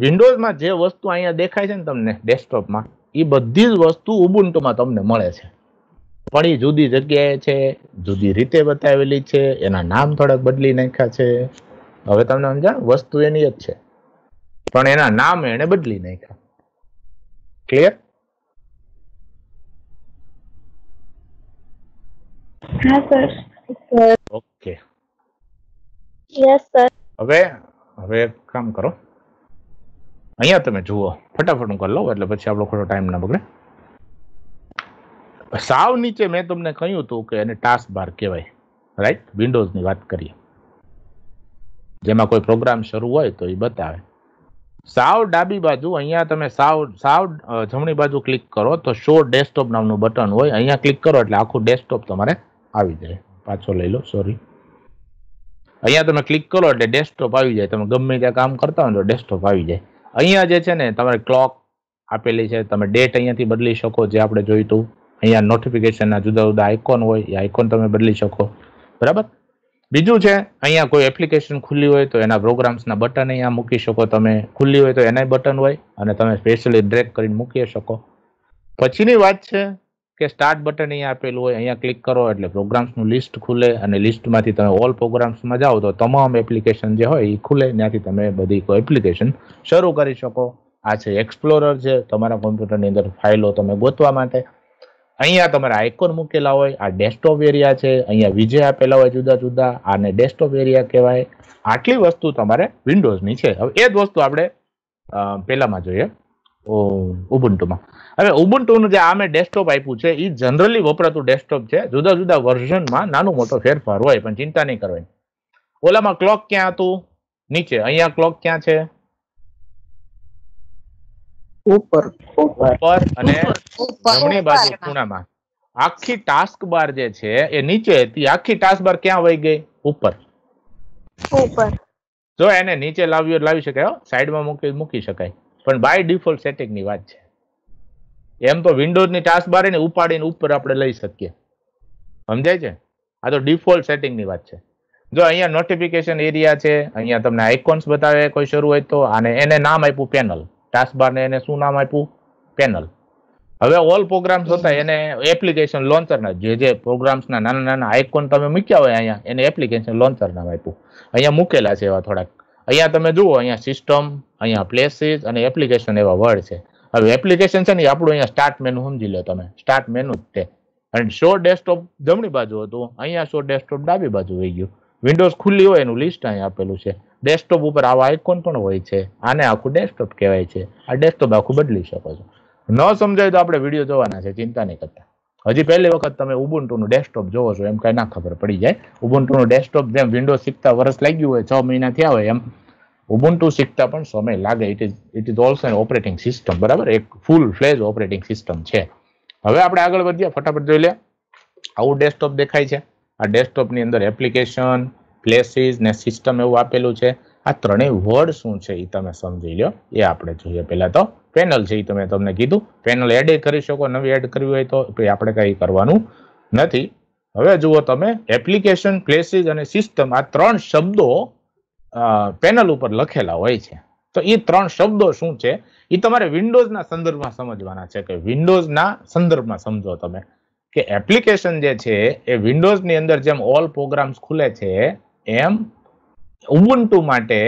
વિન્ડોઝમાં જે વસ્તુ અહીંયા દેખાય છે ને તમને ડેસ્કટોપમાં, એ બધી જ વસ્તુ ઉબુન્ટુમાં તમને મળે છે, પણ એ જુદી જગ્યાએ છે, જુદી રીતે બતાવેલી છે, એના નામ થોડાક બદલી નાખ્યા છે. હવે તમને સમજાણ, વસ્તુ એની જ છે પણ એના નામ એને બદલી નાખ્યા. ક્લિયર? હા સર. ઓકે. Yes sir. હવે એક કામ કરો, અહીંયા તમે જુઓ, ફટાફટ હું કરી લઉં એટલે પછી આપણો ખોટો ટાઈમ ના બગડે. સાવ નીચે મેં તમને કહ્યું હતું કે એને ટાસ્ક બાર કહેવાય, રાઈટ? વિન્ડોઝની વાત કરીએ જેમાં કોઈ પ્રોગ્રામ શરૂ હોય તો એ બતાવે. સાવ ડાબી બાજુ અહીંયા તમે સાવ જમણી બાજુ ક્લિક કરો તો શો ડેસ્કટોપ નામનું બટન હોય, અહીંયા ક્લિક કરો એટલે આખું ડેસ્કટોપ તમારે આવી જાય. પાછો લઈ લો, સોરી. અહીંયા તમે ક્લિક કરો એટલે ડેસ્કટોપ આવી જાય. તમે ગમે ત્યાં કામ કરતા હોય તો ડેસ્કટોપ આવી જાય. અહીંયા જે છે ને તમારે ક્લોક આપેલી છે, તમે ડેટ અહીંયાથી બદલી શકો જે આપણે જોયું હતું. અહીંયા નોટિફિકેશનના જુદા જુદા આઇકોન હોય, એ આઇકોન તમે બદલી શકો, બરાબર. બીજું છે અહીંયા કોઈ એપ્લિકેશન ખુલ્લી હોય તો એના પ્રોગ્રામ્સના બટન અહીંયા મૂકી શકો તમે, ખુલ્લી હોય તો એના બટન હોય અને તમે સ્પેશિયલી ડ્રેગ કરીને મૂકી શકો. પછીની વાત છે કે સ્ટાર્ટ બટન અહીંયા આપેલું હોય, અહીંયા ક્લિક કરો એટલે પ્રોગ્રામ્સનું લિસ્ટ ખુલે અને લિસ્ટમાંથી તમે ઓલ પ્રોગ્રામ્સમાં જાઓ તો તમામ એપ્લિકેશન જે હોય એ ખુલે, ત્યાંથી તમે બધી કોઈ એપ્લિકેશન શરૂ કરી શકો. આ છે એક્સપ્લોરર, છે તમારા કોમ્પ્યુટરની અંદર ફાઇલો તમે ગોતવા માટે. અહીંયા તમારા આઇકોન મૂકેલા હોય, આ ડેસ્કટોપ એરિયા છે, અહીંયા વિજય આપેલા હોય જુદા જુદા, આને ડેસ્કટોપ એરિયા કહેવાય. આટલી વસ્તુ તમારે વિન્ડોઝની છે. હવે એ જ વસ્તુ આપણે પહેલામાં જોઈએ ઉબુન્ટુમાં. હવે ઉબુન્ટુનું જે આ મેં ડેસ્કટોપ આપ્યું છે એ જનરલી વપરાતું ડેસ્કટોપ છે. જુદા જુદા વર્ઝનમાં નાનો મોટો ફેરફાર હોય પણ ચિંતા નહીં કરવાની. ઓલામાં ક્લોક ક્યાં હતું? નીચે. અહીંયા ક્લોક ક્યાં છે? ઉપર. અને જમણી બાજુ ખૂણામાં. આખી ટાસ્ક બાર જે છે એ નીચે હતી, આખી ટાસ્ક બાર ક્યાં વહી ગઈ? ઉપર. જો એને નીચે લાવી શકાય, સાઈડમાં મૂકી શકાય, પણ બાય ડિફોલ્ટ સેટિંગ ની વાત છે. એમ તો વિન્ડોઝની ટાસ્ક બાર ને ઉપાડીને ઉપર આપણે લઈ શકીએ, સમજાય છે? આ તો ડિફોલ્ટ સેટિંગ ની વાત છે. જો અહીંયા નોટિફિકેશન એરિયા છે, અહીંયા તમને આઇકોન્સ બતાવે કોઈ શરૂ હોય તો, અને એને નામ આપ્યું પેનલ. ટાસ્ક બાર ને એને શું નામ આપ્યું? પેનલ. હવે ઓલ પ્રોગ્રામ્સ હતા એને એપ્લિકેશન લોન્ચરના જે પ્રોગ્રામ્સના નાના નાના આઇકોન તમે મૂક્યા હોય અહીંયા એને એપ્લિકેશન લોન્ચર નામ આપ્યું. અહીંયા મૂકેલા છે એવા થોડાક. અહીંયા તમે જુઓ, અહીંયા સિસ્ટમ, અહીંયા પ્લેસીસ અને એપ્લિકેશન એવા વર્ડ છે. હવે એપ્લિકેશન છે ને આપણું અહીંયા સ્ટાર્ટ મેનુ સમજી લો તમે, સ્ટાર્ટ મેનુ જ તે. અને શો ડેસ્કટોપ જમણી બાજુ હતું, અહીંયા શો ડેસ્કટોપ ડાબી બાજુ વહી ગયું. વિન્ડોઝ ખુલ્લી હોય એનું લિસ્ટ અહીંયા આપેલું છે. ડેસ્કટોપ ઉપર આવા આઇકોન પણ હોય છે, આને આખું ડેસ્કટોપ કહેવાય છે. આ ડેસ્કટોપ આખું બદલી શકો છો. ન સમજાય તો આપણે વિડીયો જોવાના છે, ચિંતા નહીં કરતા. હજી પહેલી વખત તમે ઉબુન્ટુનું ડેસ્કટોપ જોવો છો એમ કઈ ના ખબર પડી જાય. ઉબુન્ટુનું ડેસ્કટોપ જેમ વિન્ડોઝ શીખતા વર્ષ લાગ્યું હોય, 6 મહિના થયા હોય, એમ ઉબુન્ટુ શીખતા પણ સમય લાગે. It is also an operating system, બરાબર? એક ફૂલ ફ્લેજ ઓપરેટિંગ સિસ્ટમ છે. હવે આપણે આગળ વધીએ, ફટાફટ જોઈ લે. આવું ડેસ્કટોપ દેખાય છે. આ ડેસ્કટોપની અંદર એપ્લિકેશન, પ્લેસીસ ને સિસ્ટમ એવું આપેલું છે. આ ત્રણેય વર્ડ શું છે એ તમે સમજી લો, એ આપણે જોઈએ. પહેલા તો પેનલ છે, એ તમને કીધું. પેનલ એડ કરી શકો, નવી એડ કરવી હોય તો આપણે કઈ કરવાનું નથી. હવે જુઓ તમે, એપ્લિકેશન, પ્લેસીસ અને સિસ્ટમ, આ ત્રણ શબ્દો પેનલ ઉપર લખેલા હોય છે. તો એ ત્રણ શબ્દો શું છે એ તમારે વિન્ડોઝના સંદર્ભમાં સમજવાના છે, કે વિન્ડોઝના સંદર્ભમાં સમજો તમે. કે એપ્લિકેશન જે છે એ વિન્ડોઝ ની અંદર જેમ ઓલ પ્રોગ્રામ્સ ખુલે છે એમ ઉબુન્ટુ માટે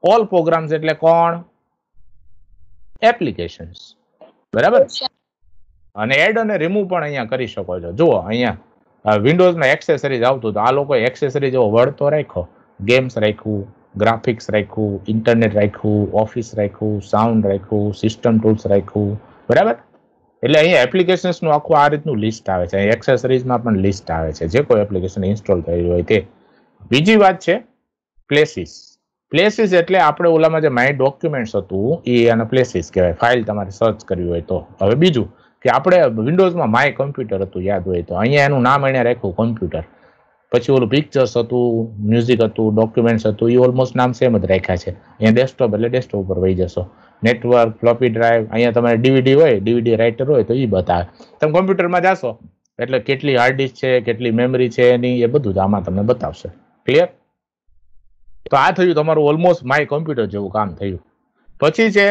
ઓલ પ્રોગ્રામ્સ એટલે કોણ? એપ્લિકેશન્સ. બરાબર. અને એડ અને રિમૂવ પણ અહીંયા કરી શકો છો. જુઓ અહીંયા વિન્ડોઝમાં એક્સેસરીઝ આવતું તો આ લોકોએ એક્સેસરીઝ એવો વર્ડ તો રાખ્યો, ગેમ્સ રાખ્યું, ગ્રાફિક્સ રાખ્યું, ઇન્ટરનેટ રાખ્યું, ઓફિસ રાખ્યું, સાઉન્ડ રાખ્યું, સિસ્ટમ ટૂલ્સ રાખ્યું. બરાબર. એટલે અહીંયા એપ્લિકેશન્સનું આખું આ રીતનું લિસ્ટ આવે છે. એક્સેસરીઝમાં પણ લિસ્ટ આવે છે જે કોઈ એપ્લિકેશન ઇન્સ્ટોલ થયેલું હોય તે. બીજી વાત છે પ્લેસીસ. પ્લેસીસ એટલે આપણે ઓલામાં જે માય ડોક્યુમેન્ટ્સ હતું એ આના પ્લેસીસ કહેવાય, ફાઇલ તમારે સર્ચ કરવી હોય તો. હવે બીજું કે આપણે વિન્ડોઝમાં માય કમ્પ્યુટર હતું યાદ હોય તો, અહીંયા એનું નામ એને રાખ્યું કમ્પ્યુટર. પછી ઓલું પિક્ચર્સ હતું, મ્યુઝિક હતું, ડોક્યુમેન્ટ્સ હતું, એ ઓલમોસ્ટ નામ સેમ જ રાખ્યા છે. અહીંયા ડેસ્કટોપ એટલે ડેસ્કટોપ ઉપર વહી જશો. નેટવર્ક, ફ્લોપી ડ્રાઈવ, અહીંયા તમારે ડીવીડી હોય, ડીવીડી રાઇટર હોય તો એ બતાવે. તમે કોમ્પ્યુટરમાં જાશો એટલે કેટલી હાર્ડ ડિસ્ક છે, કેટલી મેમરી છે એની, એ બધું જ આમાં તમને બતાવશે. ક્લિયર? તો આ થયું તમારું ઓલમોસ્ટ માય કમ્પ્યુટર જેવું કામ થયું. પછી છે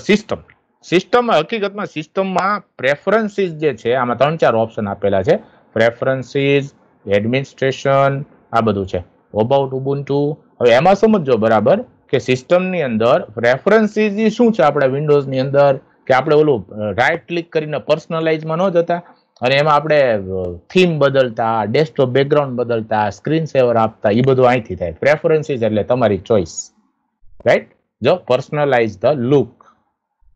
સિસ્ટમ. સિસ્ટમ હકીકતમાં સિસ્ટમમાં પ્રેફરન્સીસ જે છે આમાં 3-4 ઓપ્શન આપેલા છે. પ્રેફરન્સીસ, એડમિનિસ્ટ્રેશન, આ બધું છે. About Ubuntu. હવે એમાં સમજો બરાબર કે સિસ્ટમની અંદર પ્રેફરન્સીસ શું છે આપણા વિન્ડોઝની અંદર, કે આપણે ઓલું રાઇટ ક્લિક કરીને પર્સનલાઇઝમાં ન જતા અને એમાં આપણે થીમ બદલતા, ડેસ્કટોપ બેકગ્રાઉન્ડ બદલતા, સ્ક્રીન સેવર આપતા, એ બધું અહીંથી થાય. પ્રેફરન્સીસ એટલે તમારી ચોઇસ, રાઈટ? જો પર્સનલાઇઝ ધ લુક,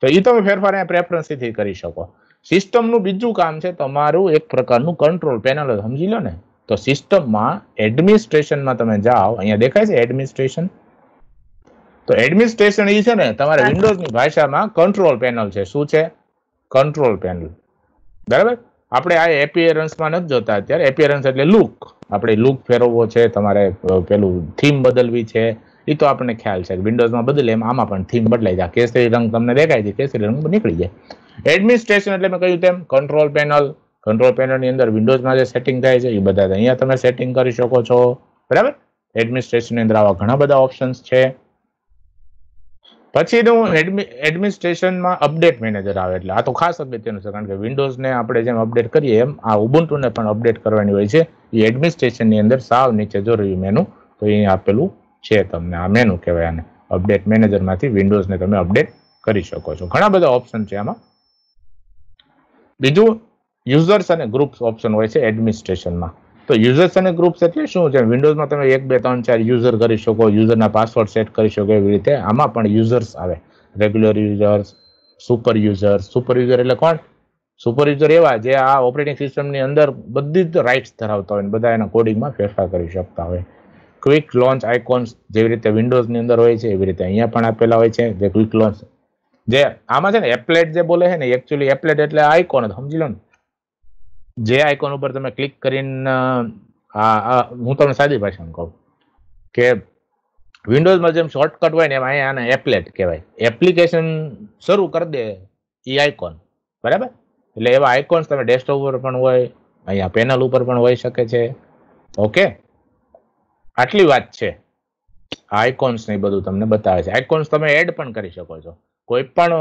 તો એ તમે ફેરફાર પ્રેફરન્સથી કરી શકો. સિસ્ટમનું બીજું કામ છે તમારું એક પ્રકારનું કંટ્રોલ પેનલ, સમજી લો ને. તો સિસ્ટમમાં એડમિનિસ્ટ્રેશનમાં તમે જાઓ, અહીંયા દેખાય છે એડમિનિસ્ટ્રેશન. તો એડમિનિસ્ટ્રેશન એ છે ને તમારે વિન્ડોઝની ભાષામાં કંટ્રોલ પેનલ છે. શું છે? Control panel. બરાબર. આપણે આ એપિયરન્સમાં નથી જોતા અત્યારે. એપિયરન્સ એટલે લુક. આપણે લુક ફેરવવો છે, તમારે પેલું થીમ બદલવી છે, એ તો આપણને ખ્યાલ છે વિન્ડોઝમાં બદલે એમ આમાં પણ થીમ બદલાઈ જાય. કેસરી રંગ તમને દેખાય છે, કેસરી રંગ નીકળી જાય. એડમિનિસ્ટ્રેશન એટલે મેં કહ્યું તેમ કંટ્રોલ પેનલ. કંટ્રોલ પેનલની અંદર વિન્ડોઝમાં જે સેટિંગ થાય છે એ બધા અહીંયા તમે સેટિંગ કરી શકો છો. બરાબર. એડમિનિસ્ટ્રેશનની અંદર આવા ઘણા બધા ઓપ્શન્સ છે. પછીનું એડમિનિસ્ટ્રેશનમાં અપડેટ મેનેજર આવે. એટલે આ તો ખાસ અગત્યનું છે, કારણ કે વિન્ડોઝને આપણે જેમ અપડેટ કરીએ એમ આ ઉબુન્ટુને પણ અપડેટ કરવાની હોય છે. એ એડમિનિસ્ટ્રેશનની અંદર સાવ નીચે જો રહ્યું મેનુ, તો અહીં આપેલું છે તમને, આ મેનુ કહેવાય આને. અપડેટ મેનેજરમાંથી વિન્ડોઝને તમે અપડેટ કરી શકો છો. ઘણા બધા ઓપ્શન છે આમાં. બીજું યુઝર્સ અને ગ્રુપ્સ ઓપ્શન હોય છે એડમિનિસ્ટ્રેશનમાં. તો યુઝર્સ અને ગ્રુપ્સ એટલે શું છે? વિન્ડોઝમાં તમે 1, 2, 3, 4 યુઝર કરી શકો, યુઝરના પાસવર્ડ સેટ કરી શકો, એવી રીતે આમાં પણ યુઝર્સ આવે. Regular users, super user. Super user એટલે કોણ? સુપર યુઝર એવા જે આ ઓપરેટિંગ સિસ્ટમની અંદર બધી જ રાઇટ્સ ધરાવતા હોય, બધા એના કોડિંગમાં ફેરફાર કરી શકતા હોય. ક્વિક લોન્ચ આઇકોન્સ જેવી રીતે વિન્ડોઝની અંદર હોય છે એવી રીતે અહીંયા પણ આપેલા હોય છે. જે ક્વિક લોન્ચ, જે આમાં છે ને એપ્લેટ જે બોલે છે ને, એકચ્યુઅલી એપ્લેટ એટલે આઇકોન, સમજી લો ને. જે આઇકોન ઉપર તમે ક્લિક કરીને, હું તમને સાદી ભાષામાં કહું કે વિન્ડોઝમાં જેમ શોર્ટકટ હોય ને એમ અહીંયા આને એપ્લેટ કહેવાય. એપ્લિકેશન શરૂ કરી દે એ આઇકોન. બરાબર. એટલે એવા આઇકોન્સ તમે ડેસ્કટોપ ઉપર પણ હોય, અહીંયા પેનલ ઉપર પણ હોઈ શકે છે. ઓકે, આટલી વાત છે. આઇકોન્સ ને બધું તમને બતાવે છે. આઇકોન્સ તમે એડ પણ કરી શકો છો. કોઈ પણ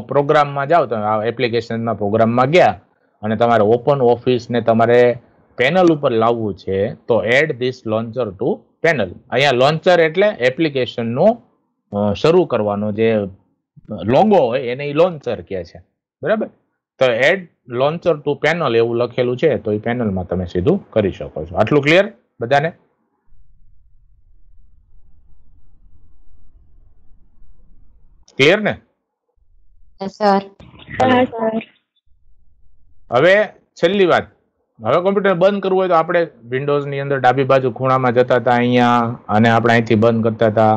પ્રોગ્રામમાં જાઓ, તમે આ એપ્લિકેશનમાં પ્રોગ્રામમાં ગયા અને તમારે ઓપન ઓફિસ ને તમારે પેનલ ઉપર લાવવું છે, તો add this launcher to panel. અહીંયા લોન્ચર એટલે એપ્લિકેશનનો શરૂ કરવાનો જે લોગો હોય એને લોન્ચર કહે છે. બરાબર. તો એડ લોન્ચર ટુ પેનલ એવું લખેલું છે, તો એ પેનલમાં તમે સીધું કરી શકો છો. આટલું ક્લિયર બધાને? ક્લિયર ને? હવે છેલ્લી વાત, હવે કોમ્પ્યુટર બંધ કરવું હોય તો આપણે વિન્ડોઝની અંદર ડાબી બાજુ ખૂણામાં જતા હતા અહીંયા, અને આપણે અહીંથી બંધ કરતા હતા.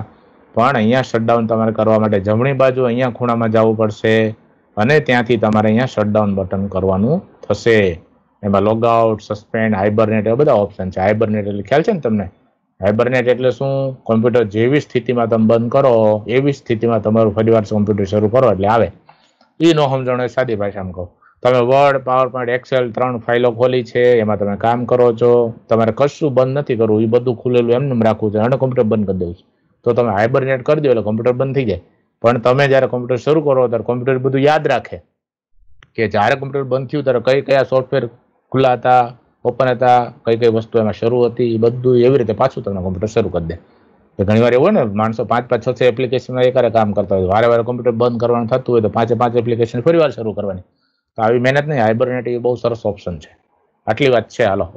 પણ અહીંયા શટડાઉન તમારે કરવા માટે જમણી બાજુ અહીંયા ખૂણામાં જવું પડશે, અને ત્યાંથી તમારે અહીંયા શટડાઉન બટન કરવાનું થશે. એમાં લોગઆઉટ, સસ્પેન્ડ, હાઇબરનેટ એવા બધા ઓપ્શન છે. હાઇબરનેટ એટલે ખ્યાલ છે ને તમને? હાઇબરનેટ એટલે શું? કોમ્પ્યુટર જેવી સ્થિતિમાં તમે બંધ કરો એવી સ્થિતિમાં તમારું ફરીવાર કોમ્પ્યુટર શરૂ કરો એટલે આવે. એ ન સમજણ હોય સાદી ભાષામાં કહું, તમે વર્ડ, પાવર પોઈન્ટ, એક્સેલ 3 ફાઇલો ખોલી છે, એમાં તમે કામ કરો છો, તમારે કશું બંધ નથી કરવું, એ બધું ખુલેલું એમને રાખવું છે, અને કોમ્પ્યુટર બંધ કરી દેવું છે, તો તમે હાઇબરનેટ કરી દો એટલે કોમ્પ્યુટર બંધ થઈ જાય. પણ તમે જ્યારે કોમ્પ્યુટર શરૂ કરો ત્યારે કોમ્પ્યુટર બધું યાદ રાખે કે જ્યારે કોમ્પ્યુટર બંધ થયું ત્યારે કયા સોફ્ટવેર ખુલ્લા હતા, ઓપન હતા, કઈ કઈ વસ્તુ એમાં શરૂ હતી, એ બધું એવી રીતે પાછું તમને કોમ્પ્યુટર શરૂ કરી દે. ઘણી વાર એવું હોય ને, માણસો 5-5, 6 એપ્લિકેશન એકારે કામ કરતા હોય, વારે વારે કોમ્પ્યુટર બંધ કરવાનું થતું હોય તો 5 એપ્લિકેશન ફરી વાર શરૂ કરવાની. તો આવી મહેનત નહીં, હાઇબરનેટ એ બહુ સરસ ઓપ્શન છે. આટલી વાત છે. હાલો.